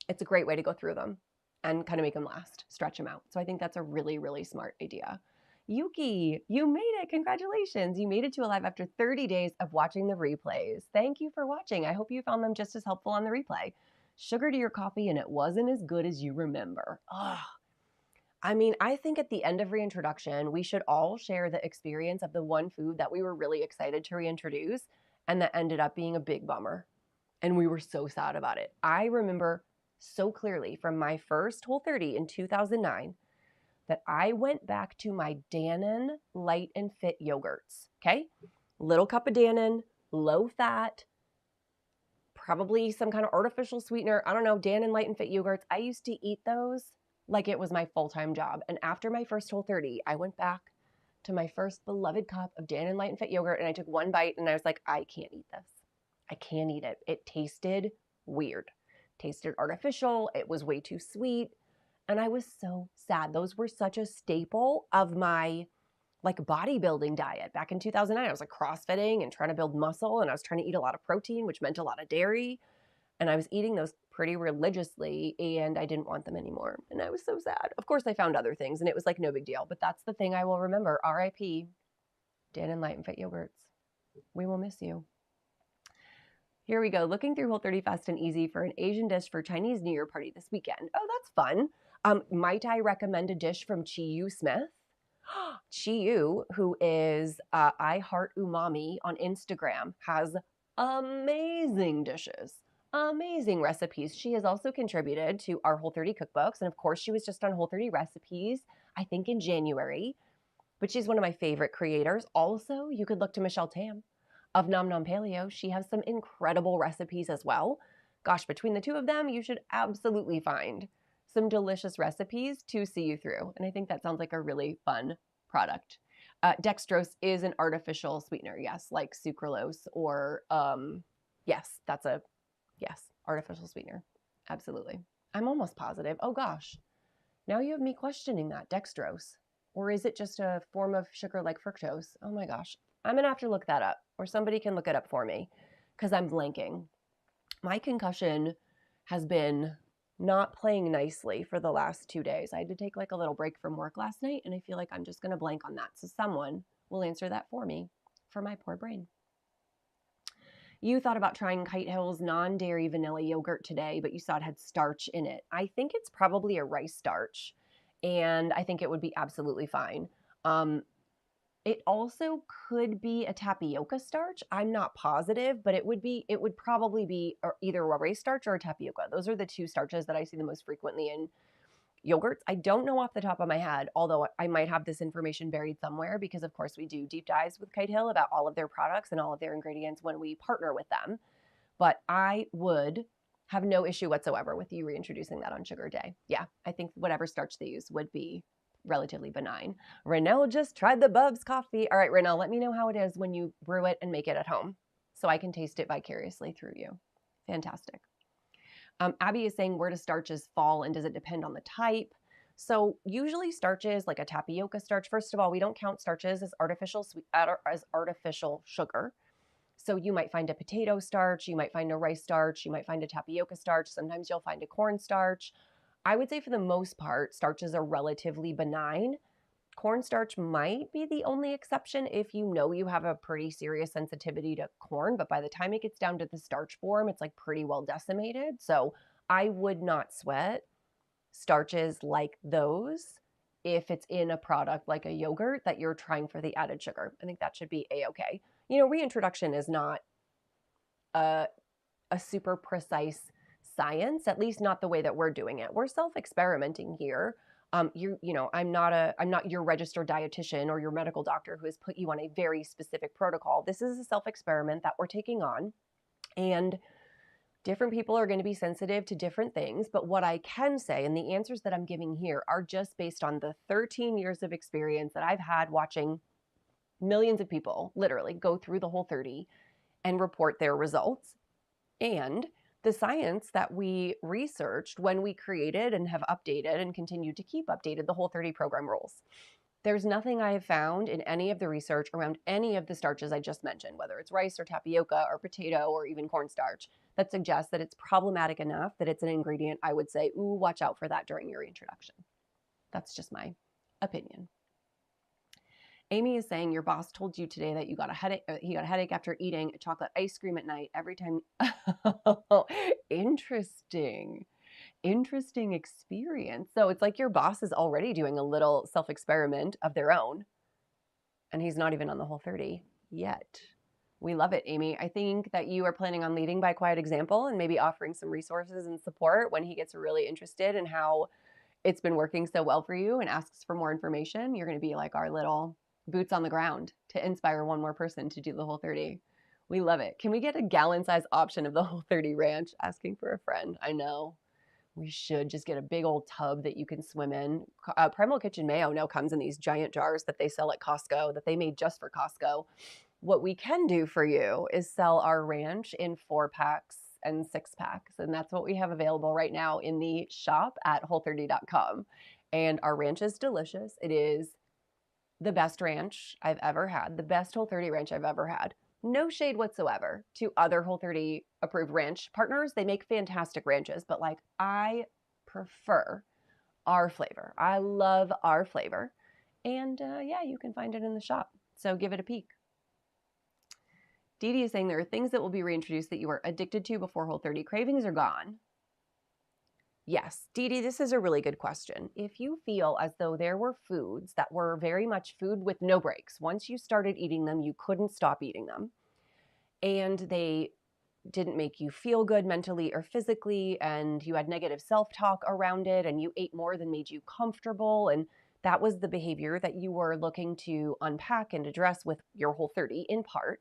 it's a great way to go through them and kind of make them last, stretch them out. So I think that's a really, really smart idea. Yuki, you made it. Congratulations. You made it to Alive after 30 days of watching the replays. Thank you for watching. I hope you found them just as helpful on the replay. Sugar to your coffee and it wasn't as good as you remember. Ugh. I mean, I think at the end of reintroduction, we should all share the experience of the one food that we were really excited to reintroduce and that ended up being a big bummer. And we were so sad about it. I remember so clearly from my first Whole30 in 2009 that I went back to my Dannon Light and Fit yogurts, okay? Little cup of Dannon, low fat, probably some kind of artificial sweetener. I don't know, Dannon Light and Fit yogurts. I used to eat those like it was my full-time job. And after my first Whole30, I went back to my first beloved cup of Dannon Light and Fit yogurt and I took one bite and I was like, I can't eat this. I can't eat it. It tasted weird. Tasted artificial. It was way too sweet. And I was so sad. Those were such a staple of my like bodybuilding diet. Back in 2009, I was like CrossFitting and trying to build muscle, and I was trying to eat a lot of protein, which meant a lot of dairy. And I was eating those pretty religiously, and I didn't want them anymore. And I was so sad. Of course, I found other things, and it was like no big deal. But that's the thing I will remember. R.I.P. Dan and Light and Fit yogurts. We will miss you. Here we go. Looking through Whole30 Fast and Easy for an Asian dish for Chinese New Year party this weekend. Oh, that's fun. Might I recommend a dish from Chi Smith? Chi, who is I Heart Umami on Instagram, has amazing dishes, amazing recipes. She has also contributed to our Whole30 cookbooks. And of course, she was just on Whole30 Recipes, I think in January. But she's one of my favorite creators. Also, you could look to Michelle Tam of Nom Nom Paleo. She has some incredible recipes as well. Gosh, between the two of them, you should absolutely find some delicious recipes to see you through. And I think that sounds like a really fun product. Dextrose is an artificial sweetener, yes, like sucralose or, yes, artificial sweetener. Absolutely. I'm almost positive. Oh gosh, now you have me questioning that, dextrose. Or is it just a form of sugar like fructose? Oh my gosh, I'm gonna have to look that up, or somebody can look it up for me because I'm blanking. My concussion has been not playing nicely for the last 2 days. I had to take like a little break from work last night, and I feel like I'm just going to blank on that. So someone will answer that for me, for my poor brain. You thought about trying Kite Hill's non-dairy vanilla yogurt today, but you saw it had starch in it. I think it's probably a rice starch, and I think it would be absolutely fine. It also could be a tapioca starch. I'm not positive, but it would probably be either a rice starch or a tapioca. Those are the two starches that I see the most frequently in yogurts. I don't know off the top of my head, although I might have this information buried somewhere because of course we do deep dives with Kite Hill about all of their products and all of their ingredients when we partner with them. But I would have no issue whatsoever with you reintroducing that on Sugar Day. Yeah, I think whatever starch they use would be relatively benign. Renelle just tried the Bubs coffee. All right, Renelle, let me know how it is when you brew it and make it at home so I can taste it vicariously through you. Fantastic. Abby is saying, where do starches fall and does it depend on the type? So usually starches, like a tapioca starch, first of all, we don't count starches as artificial sugar. So you might find a potato starch, you might find a rice starch, you might find a tapioca starch. Sometimes you'll find a corn starch. I would say for the most part, starches are relatively benign. Cornstarch might be the only exception if you know you have a pretty serious sensitivity to corn, but by the time it gets down to the starch form, it's like pretty well decimated. So I would not sweat starches like those if it's in a product like a yogurt that you're trying for the added sugar. I think that should be a-okay. You know, reintroduction is not a super precise science, at least not the way that we're doing it. We're self-experimenting here. I'm not your registered dietitian or your medical doctor who has put you on a very specific protocol. This is a self-experiment that we're taking on, and different people are going to be sensitive to different things. But what I can say, and the answers that I'm giving here are just based on the 13 years of experience that I've had watching millions of people literally go through the Whole30 and report their results, and the science that we researched when we created and have updated and continue to keep updated the Whole30 program rules. There's nothing I have found in any of the research around any of the starches I just mentioned, whether it's rice or tapioca or potato or even cornstarch, that suggests that it's problematic enough that it's an ingredient I would say, ooh, watch out for that during your reintroduction. That's just my opinion. Amy is saying your boss told you today that you got a headache. He got a headache after eating a chocolate ice cream at night every time. Interesting experience. So it's like your boss is already doing a little self-experiment of their own, and he's not even on the Whole30 yet. We love it, Amy. I think that you are planning on leading by quiet example and maybe offering some resources and support when he gets really interested in how it's been working so well for you and asks for more information. You're going to be like our little boots on the ground to inspire one more person to do the Whole30. We love it. Can we get a gallon-size option of the Whole30 Ranch? Asking for a friend. I know. We should just get a big old tub that you can swim in. Primal Kitchen Mayo now comes in these giant jars that they sell at Costco, that they made just for Costco. What we can do for you is sell our ranch in 4-packs and 6-packs. And that's what we have available right now in the shop at Whole30.com. And our ranch is delicious. It is the best ranch I've ever had, the best Whole30 ranch I've ever had. No shade whatsoever to other Whole30 approved ranch partners. They make fantastic ranches, but like I prefer our flavor. I love our flavor. And yeah, you can find it in the shop. So give it a peek. Dee Dee is saying there are things that will be reintroduced that you were addicted to before Whole30 cravings are gone. Yes, Dee Dee, this is a really good question. If you feel as though there were foods that were very much food with no breaks, once you started eating them, you couldn't stop eating them, and they didn't make you feel good mentally or physically, and you had negative self-talk around it, and you ate more than made you comfortable, and that was the behavior that you were looking to unpack and address with your Whole30 in part,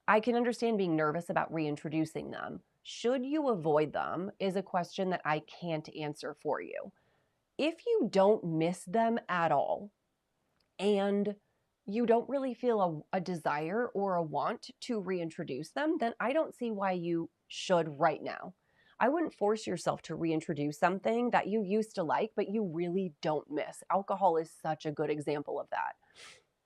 I can understand being nervous about reintroducing them. Should you avoid them is a question that I can't answer for you. If you don't miss them at all and you don't really feel a desire or a want to reintroduce them, then I don't see why you should right now. I wouldn't force yourself to reintroduce something that you used to like, but you really don't miss. Alcohol is such a good example of that.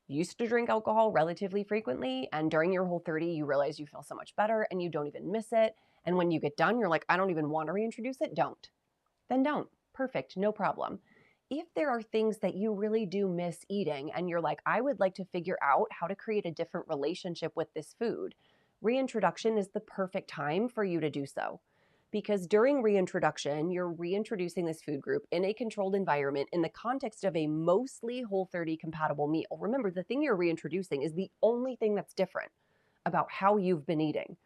You used to drink alcohol relatively frequently, and during your Whole30, you realize you feel so much better and you don't even miss it. And when you get done, you're like, I don't even want to reintroduce it. Don't. Then don't. Perfect. No problem. If there are things that you really do miss eating and you're like, I would like to figure out how to create a different relationship with this food, reintroduction is the perfect time for you to do so. Because during reintroduction, you're reintroducing this food group in a controlled environment in the context of a mostly Whole30 compatible meal. Remember, the thing you're reintroducing is the only thing that's different about how you've been eating.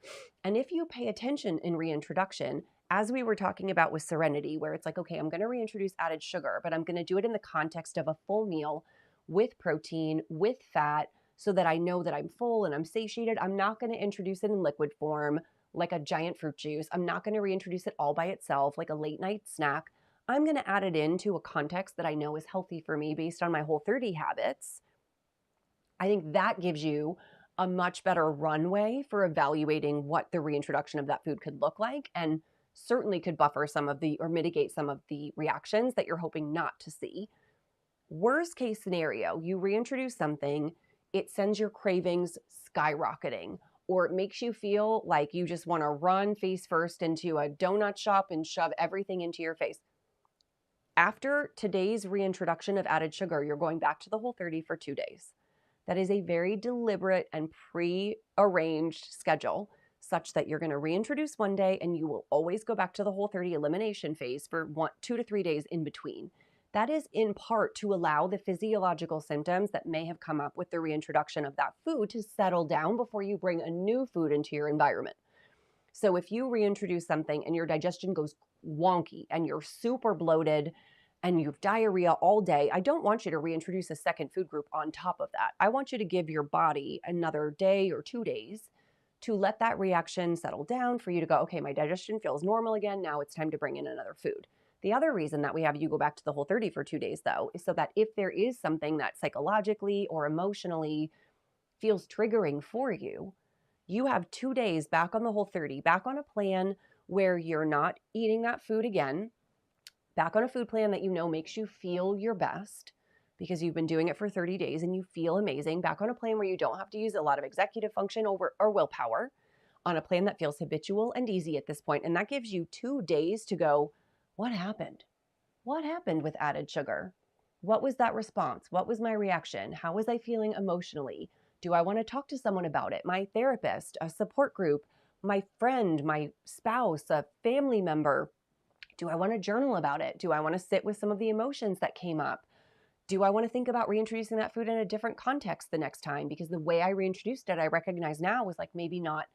And if you pay attention in reintroduction, as we were talking about with Serenity, where it's like, okay, I'm going to reintroduce added sugar, but I'm going to do it in the context of a full meal with protein, with fat, so that I know that I'm full and I'm satiated. I'm not going to introduce it in liquid form like a giant fruit juice. I'm not going to reintroduce it all by itself like a late night snack. I'm going to add it into a context that I know is healthy for me based on my Whole30 habits. I think that gives you a much better runway for evaluating what the reintroduction of that food could look like, and certainly could buffer some of the, or mitigate some of the reactions that you're hoping not to see. Worst case scenario, you reintroduce something, it sends your cravings skyrocketing, or it makes you feel like you just want to run face first into a donut shop and shove everything into your face. After today's reintroduction of added sugar, you're going back to the Whole30 for 2 days. That is a very deliberate and pre-arranged schedule, such that you're going to reintroduce one day and you will always go back to the Whole30 elimination phase for 2 to 3 days in between. That is in part to allow the physiological symptoms that may have come up with the reintroduction of that food to settle down before you bring a new food into your environment. So if you reintroduce something and your digestion goes wonky and you're super bloated and you have diarrhea all day, I don't want you to reintroduce a second food group on top of that. I want you to give your body another day or 2 days to let that reaction settle down, for you to go, okay, my digestion feels normal again. Now it's time to bring in another food. The other reason that we have you go back to the Whole30 for 2 days, though, is so that if there is something that psychologically or emotionally feels triggering for you, you have 2 days back on the Whole30, back on a plan where you're not eating that food again, back on a food plan that you know makes you feel your best because you've been doing it for 30 days and you feel amazing, back on a plan where you don't have to use a lot of executive function or willpower, on a plan that feels habitual and easy at this point. And that gives you 2 days to go, what happened? What happened with added sugar? What was that response? What was my reaction? How was I feeling emotionally? Do I want to talk to someone about it? My therapist, a support group, my friend, my spouse, a family member? Do I want to journal about it? Do I want to sit with some of the emotions that came up? Do I want to think about reintroducing that food in a different context the next time? Because the way I reintroduced it, I recognize now was like maybe not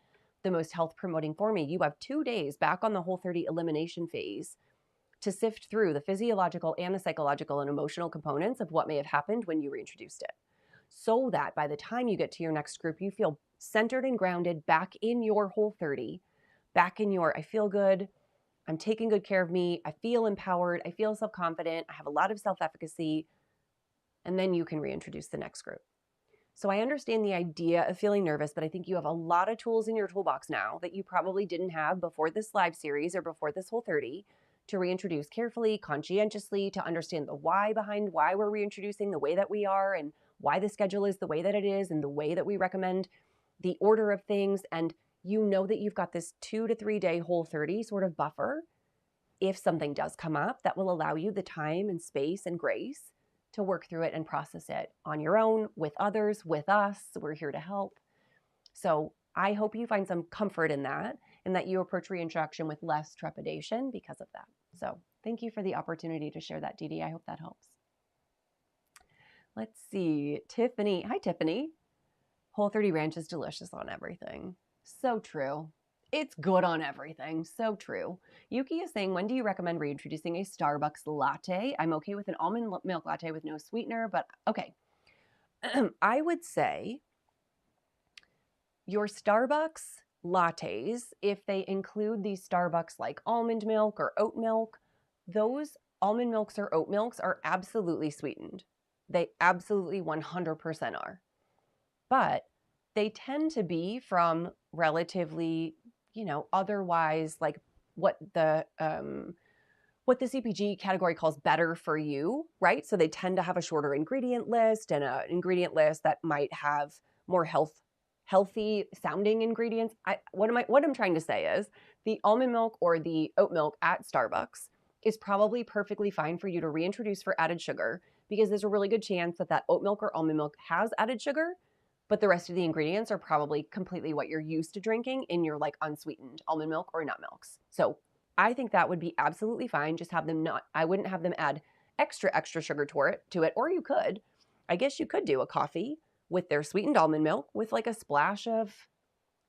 the most health promoting for me. You have 2 days back on the Whole30 elimination phase to sift through the physiological and the psychological and emotional components of what may have happened when you reintroduced it, so that by the time you get to your next group, you feel centered and grounded back in your Whole30, back in your, I feel good, I'm taking good care of me, I feel empowered, I feel self-confident, I have a lot of self-efficacy, and then you can reintroduce the next group. So I understand the idea of feeling nervous, but I think you have a lot of tools in your toolbox now that you probably didn't have before this live series or before this Whole30 to reintroduce carefully, conscientiously, to understand the why behind why we're reintroducing the way that we are and why the schedule is the way that it is and the way that we recommend the order of things. And you know that you've got this 2 to 3 day Whole30 sort of buffer. If something does come up, that will allow you the time and space and grace to work through it and process it on your own, with others, with us. We're here to help. So I hope you find some comfort in that and that you approach reintroduction with less trepidation because of that. So thank you for the opportunity to share that, Dee Dee. I hope that helps. Let's see. Tiffany. Hi, Tiffany. Whole30 Ranch is delicious on everything. So true. It's good on everything. So true. Yuki is saying, when do you recommend reintroducing a Starbucks latte? I'm okay with an almond milk latte with no sweetener, but okay. I would say your Starbucks lattes, if they include the Starbucks like almond milk or oat milk, those almond milks or oat milks are absolutely sweetened. They absolutely 100% are. But they tend to be from relatively, otherwise like what the CPG category calls better for you, right? So they tend to have a shorter ingredient list and an ingredient list that might have more healthy sounding ingredients. What I'm trying to say is the almond milk or the oat milk at Starbucks is probably perfectly fine for you to reintroduce for added sugar, because there's a really good chance that oat milk or almond milk has added sugar, but the rest of the ingredients are probably completely what you're used to drinking in your like unsweetened almond milk or nut milks. So I think that would be absolutely fine. Just have them I wouldn't have them add extra sugar to it, or you could. I guess you could do a coffee with their sweetened almond milk with like a splash of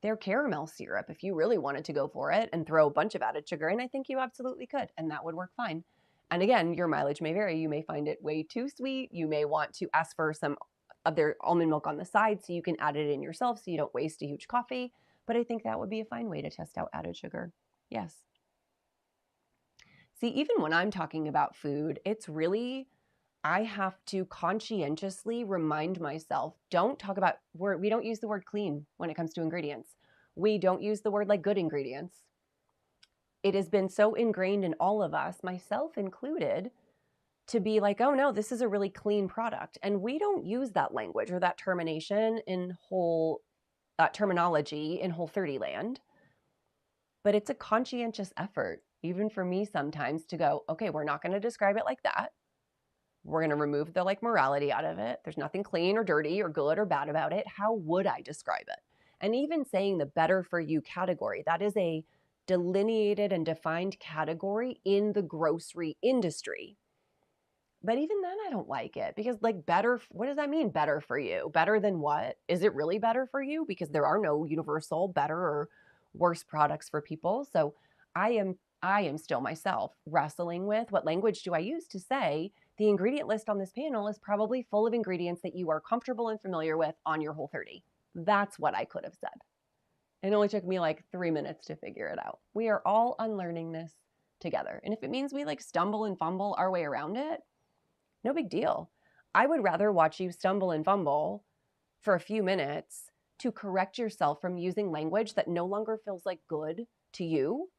their caramel syrup if you really wanted to go for it and throw a bunch of added sugar in. I think you absolutely could, and that would work fine. And again, your mileage may vary. You may find it way too sweet. You may want to ask for some of their almond milk on the side so you can add it in yourself so you don't waste a huge coffee. But I think that would be a fine way to test out added sugar. Yes. See, even when I'm talking about food, it's really, I have to conscientiously remind myself, we don't use the word clean when it comes to ingredients. We don't use the word like good ingredients. It has been so ingrained in all of us, myself included, to be like, oh no, this is a really clean product. And we don't use that language or that terminology in Whole30 land. But it's a conscientious effort, even for me sometimes, to go, okay, we're not going to describe it like that. We're going to remove the like morality out of it. There's nothing clean or dirty or good or bad about it. How would I describe it? And even saying the better for you category, that is a delineated and defined category in the grocery industry. But even then, I don't like it, because like better, what does that mean? Better for you? Better than what? Is it really better for you? Because there are no universal better or worse products for people. So I am still myself wrestling with what language do I use to say the ingredient list on this panel is probably full of ingredients that you are comfortable and familiar with on your Whole30. That's what I could have said. It only took me like 3 minutes to figure it out. We are all unlearning this together. And if it means we like stumble and fumble our way around it, no big deal. I would rather watch you stumble and fumble for a few minutes to correct yourself from using language that no longer feels like good to you,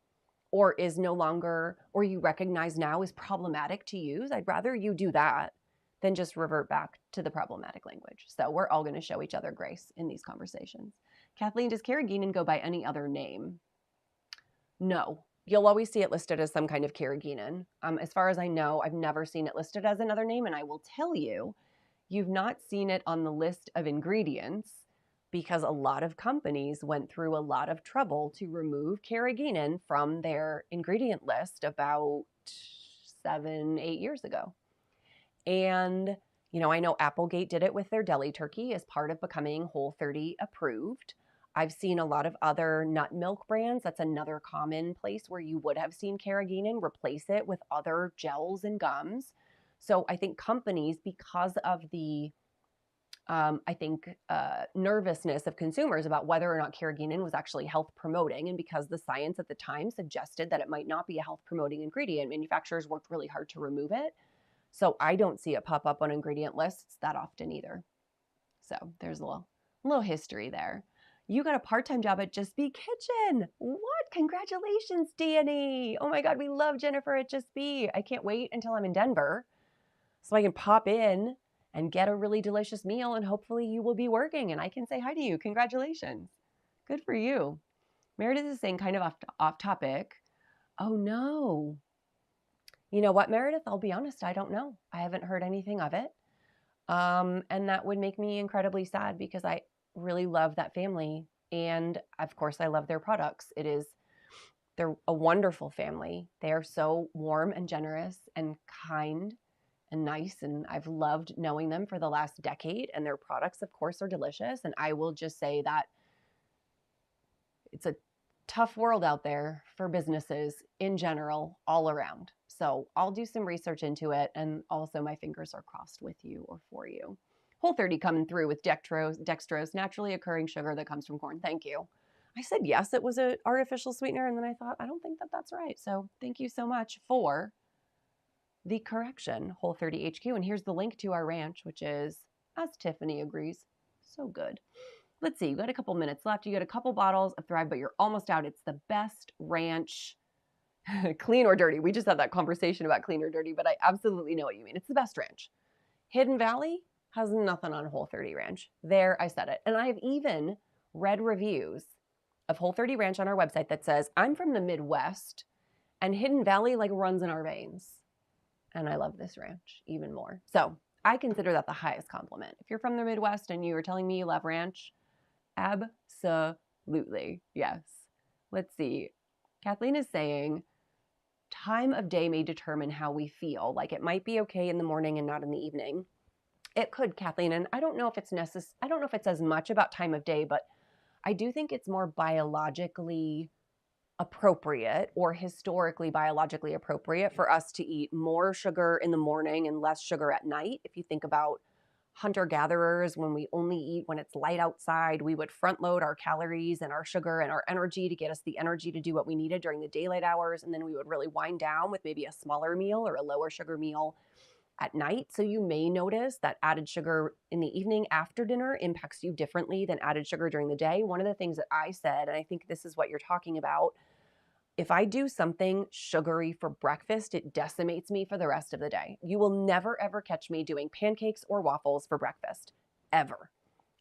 or is no longer, or you recognize now is problematic to use. I'd rather you do that than just revert back to the problematic language. So we're all going to show each other grace in these conversations. Kathleen, does carrageenan go by any other name? No. You'll always see it listed as some kind of carrageenan. As far as I know, I've never seen it listed as another name, and I will tell you, you've not seen it on the list of ingredients because a lot of companies went through a lot of trouble to remove carrageenan from their ingredient list about 7-8 years ago. And, I know Applegate did it with their deli turkey as part of becoming Whole30 approved. I've seen a lot of other nut milk brands. That's another common place where you would have seen carrageenan replace it with other gels and gums. So I think companies, because of the nervousness of consumers about whether or not carrageenan was actually health promoting, and because the science at the time suggested that it might not be a health promoting ingredient, manufacturers worked really hard to remove it. So I don't see it pop up on ingredient lists that often either. So there's a little history there. You got a part-time job at Just Be Kitchen. What? Congratulations, Danny. Oh my God, we love Jennifer at Just Be. I can't wait until I'm in Denver so I can pop in and get a really delicious meal, and hopefully you will be working and I can say hi to you. Congratulations. Good for you. Meredith is saying, kind of off topic. Oh no. You know what, Meredith? I'll be honest, I don't know. I haven't heard anything of it. And that would make me incredibly sad because I really love that family. And of course, I love their products. They're a wonderful family. They are so warm and generous and kind and nice. And I've loved knowing them for the last decade. And their products, of course, are delicious. And I will just say that it's a tough world out there for businesses in general, all around. So I'll do some research into it. And also my fingers are crossed with you or for you. Whole30 coming through with dextrose, naturally occurring sugar that comes from corn. Thank you. I said, yes, it was an artificial sweetener. And then I thought, I don't think that that's right. So thank you so much for the correction, Whole30 HQ. And here's the link to our ranch, which is, as Tiffany agrees, so good. Let's see, you got a couple minutes left. You got a couple bottles of Thrive, but you're almost out. It's the best ranch, clean or dirty. We just had that conversation about clean or dirty, but I absolutely know what you mean. It's the best ranch. Hidden Valley has nothing on Whole30 Ranch. There, I said it. And I've even read reviews of Whole30 Ranch on our website that says, I'm from the Midwest and Hidden Valley like runs in our veins. And I love this ranch even more. So I consider that the highest compliment. If you're from the Midwest and you are telling me you love ranch, absolutely, yes. Let's see. Kathleen is saying, time of day may determine how we feel. Like it might be okay in the morning and not in the evening. It could, Kathleen, and I don't know if it's necessary. I don't know if it's as much about time of day, but I do think it's more biologically appropriate or historically biologically appropriate for us to eat more sugar in the morning and less sugar at night. If you think about hunter-gatherers, when we only eat when it's light outside, we would front load our calories and our sugar and our energy to get us the energy to do what we needed during the daylight hours. And then we would really wind down with maybe a smaller meal or a lower sugar meal at night. So you may notice that added sugar in the evening after dinner impacts you differently than added sugar during the day. One of the things that I said, and I think this is what you're talking about, if I do something sugary for breakfast, it decimates me for the rest of the day. You will never, ever catch me doing pancakes or waffles for breakfast, ever.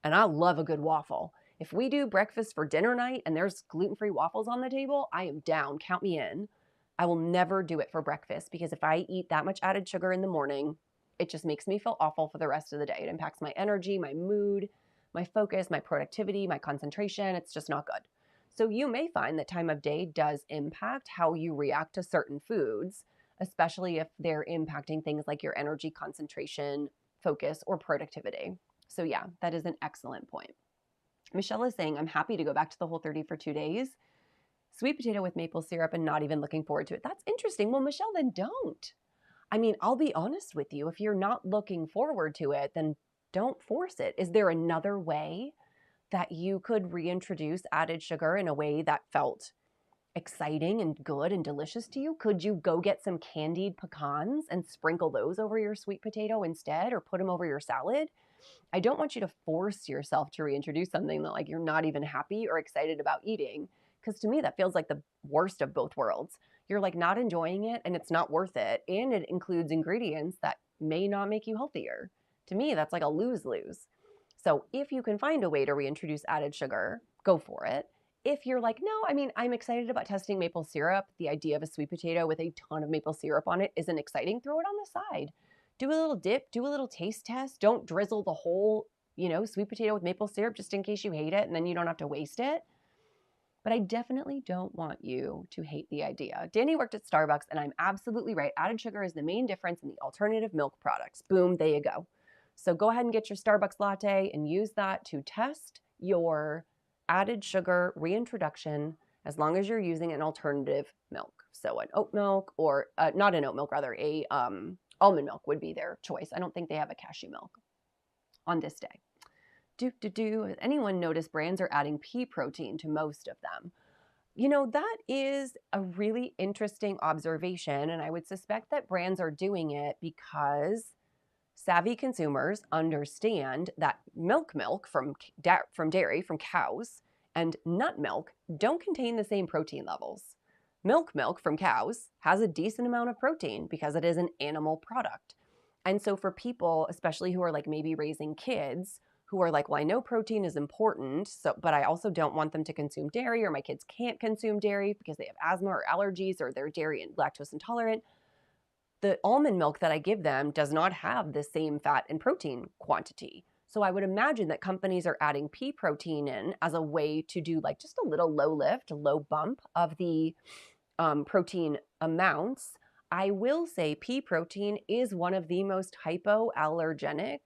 And I love a good waffle. If we do breakfast for dinner night and there's gluten-free waffles on the table, I am down, count me in. I will never do it for breakfast because if I eat that much added sugar in the morning, it just makes me feel awful for the rest of the day. It impacts my energy, my mood, my focus, my productivity, my concentration. It's just not good. So you may find that time of day does impact how you react to certain foods, especially if they're impacting things like your energy, concentration, focus, or productivity. So yeah, that is an excellent point. Michelle is saying, I'm happy to go back to the Whole30 for 2 days. Sweet potato with maple syrup and not even looking forward to it. That's interesting. Well, Michelle, then don't. I mean, I'll be honest with you. If you're not looking forward to it, then don't force it. Is there another way that you could reintroduce added sugar in a way that felt exciting and good and delicious to you? Could you go get some candied pecans and sprinkle those over your sweet potato instead, or put them over your salad? I don't want you to force yourself to reintroduce something that like you're not even happy or excited about eating. Because to me, that feels like the worst of both worlds. You're like not enjoying it and it's not worth it. And it includes ingredients that may not make you healthier. To me, that's like a lose-lose. So if you can find a way to reintroduce added sugar, go for it. If you're like, no, I mean, I'm excited about testing maple syrup. The idea of a sweet potato with a ton of maple syrup on it isn't exciting. Throw it on the side. Do a little dip, do a little taste test. Don't drizzle the whole, sweet potato with maple syrup just in case you hate it and then you don't have to waste it. But I definitely don't want you to hate the idea. Danny worked at Starbucks and I'm absolutely right. Added sugar is the main difference in the alternative milk products. Boom, there you go. So go ahead and get your Starbucks latte and use that to test your added sugar reintroduction as long as you're using an alternative milk. So an oat milk or not an oat milk, rather a almond milk would be their choice. I don't think they have a cashew milk on this day. Has anyone noticed brands are adding pea protein to most of them? That is a really interesting observation. And I would suspect that brands are doing it because Savvy consumers understand that milk from dairy, from cows, and nut milk don't contain the same protein levels. Milk from cows has a decent amount of protein because it is an animal product. And so for people, especially who are like maybe raising kids, who are like, well, I know protein is important, but I also don't want them to consume dairy, or my kids can't consume dairy because they have asthma or allergies, or they're dairy and lactose intolerant. The almond milk that I give them does not have the same fat and protein quantity. So I would imagine that companies are adding pea protein in as a way to do like just a little low lift, low bump of the protein amounts. I will say pea protein is one of the most hypoallergenic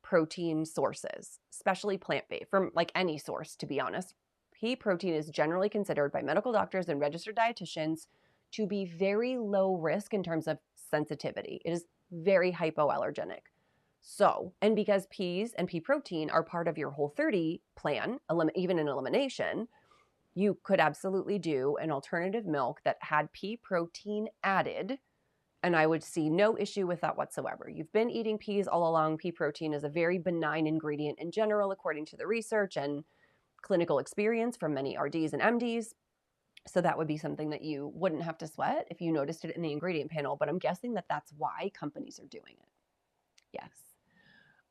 protein sources, especially plant-based, from like any source, to be honest. Pea protein is generally considered by medical doctors and registered dietitians to be very low risk in terms of sensitivity. It is very hypoallergenic. So, and because peas and pea protein are part of your Whole30 plan, even in elimination, you could absolutely do an alternative milk that had pea protein added, and I would see no issue with that whatsoever. You've been eating peas all along. Pea protein is a very benign ingredient in general, according to the research and clinical experience from many RDs and MDs. So that would be something that you wouldn't have to sweat if you noticed it in the ingredient panel, but I'm guessing that that's why companies are doing it. Yes.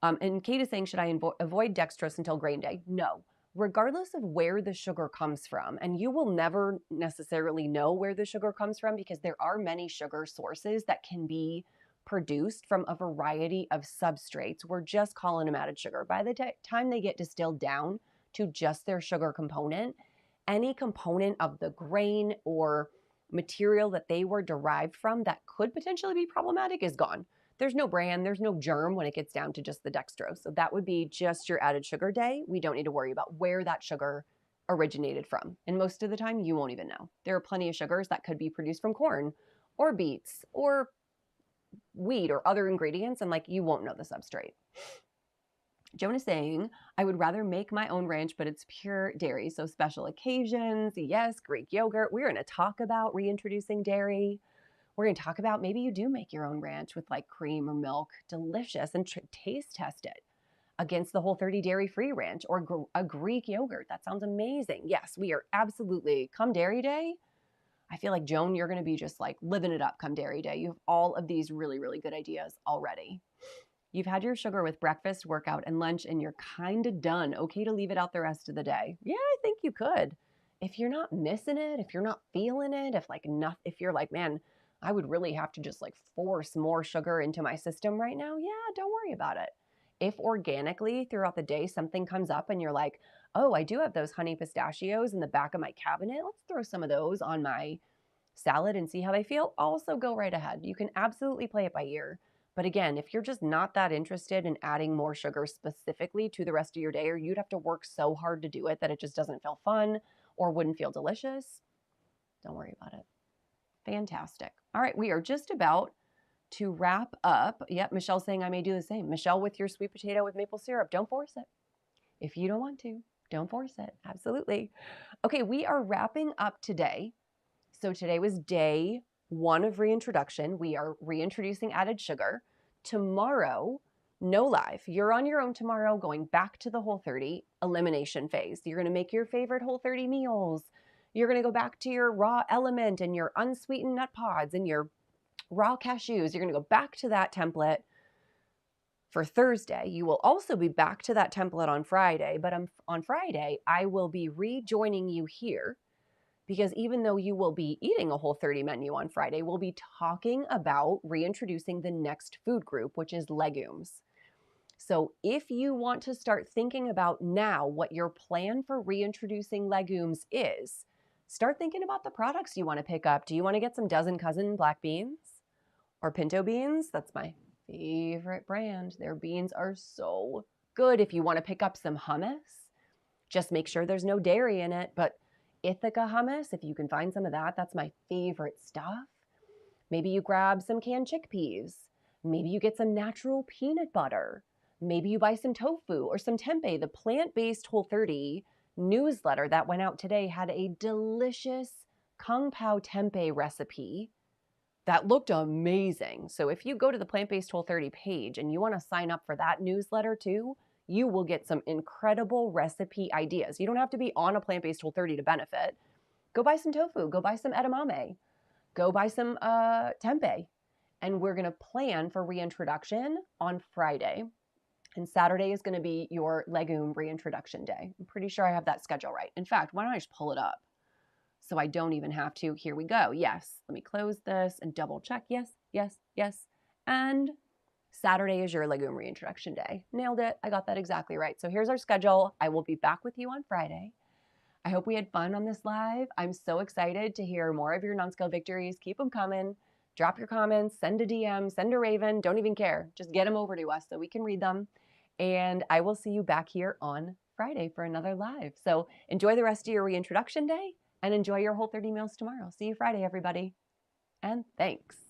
And Kate is saying, should I avoid dextrose until grain day? No. Regardless of where the sugar comes from, and you will never necessarily know where the sugar comes from because there are many sugar sources that can be produced from a variety of substrates. We're just calling them added sugar. By the time they get distilled down to just their sugar component, any component of the grain or material that they were derived from that could potentially be problematic is gone. There's no bran, there's no germ when it gets down to just the dextrose. So that would be just your added sugar day. We don't need to worry about where that sugar originated from. And most of the time, you won't even know. There are plenty of sugars that could be produced from corn or beets or wheat or other ingredients, and like you won't know the substrate. Joan is saying, I would rather make my own ranch, but it's pure dairy. So special occasions, yes, Greek yogurt. We're going to talk about reintroducing dairy. We're going to talk about maybe you do make your own ranch with like cream or milk, delicious, and taste test it against the Whole30 dairy-free ranch or a Greek yogurt. That sounds amazing. Yes, we are absolutely, come dairy day, I feel like, Joan, you're going to be just like living it up come dairy day. You have all of these really, really good ideas already. You've had your sugar with breakfast, workout, and lunch, and you're kind of done. Okay to leave it out the rest of the day. Yeah, I think you could. If you're not missing it, if you're not feeling it, if you're like, man, I would really have to just like force more sugar into my system right now, yeah, don't worry about it. If organically throughout the day something comes up and you're like, oh, I do have those honey pistachios in the back of my cabinet, let's throw some of those on my salad and see how they feel, also go right ahead. You can absolutely play it by ear. But again, if you're just not that interested in adding more sugar specifically to the rest of your day, or you'd have to work so hard to do it that it just doesn't feel fun or wouldn't feel delicious, don't worry about it. Fantastic. All right, we are just about to wrap up. Yep, Michelle's saying I may do the same. Michelle, with your sweet potato with maple syrup, don't force it. If you don't want to, don't force it. Absolutely. Okay, we are wrapping up today. So today was day 1 of reintroduction. We are reintroducing added sugar. Tomorrow, no live. You're on your own tomorrow, going back to the Whole30 elimination phase. You're going to make your favorite Whole30 meals. You're going to go back to your raw element and your unsweetened nut pods and your raw cashews. You're going to go back to that template for Thursday. You will also be back to that template on Friday, but on Friday, I will be rejoining you here because even though you will be eating a Whole30 menu on Friday, we'll be talking about reintroducing the next food group, which is legumes. So if you want to start thinking about now what your plan for reintroducing legumes is, start thinking about the products you want to pick up. Do you want to get some Dozen Cousin black beans or pinto beans? That's my favorite brand. Their beans are so good. If you want to pick up some hummus, just make sure there's no dairy in it, but Ithaca hummus, if you can find some of that, that's my favorite stuff. Maybe you grab some canned chickpeas. Maybe you get some natural peanut butter. Maybe you buy some tofu or some tempeh. The plant-based Whole30 newsletter that went out today had a delicious Kung Pao tempeh recipe that looked amazing. So if you go to the Plant-Based Whole30 page and you want to sign up for that newsletter too, you will get some incredible recipe ideas. You don't have to be on a Plant-Based Whole30 to benefit. Go buy some tofu, go buy some edamame, go buy some tempeh. And we're going to plan for reintroduction on Friday. And Saturday is going to be your legume reintroduction day. I'm pretty sure I have that schedule right. In fact, why don't I just pull it up so I don't even have to? Here we go. Yes. Let me close this and double check. Yes, yes, yes. And Saturday is your legume reintroduction day. Nailed it. I got that exactly right. So here's our schedule. I will be back with you on Friday. I hope we had fun on this live. I'm so excited to hear more of your non-scale victories. Keep them coming. Drop your comments, send a DM, send a raven. Don't even care. Just get them over to us so we can read them. And I will see you back here on Friday for another live. So enjoy the rest of your reintroduction day and enjoy your Whole30 meals tomorrow. See you Friday, everybody. And thanks.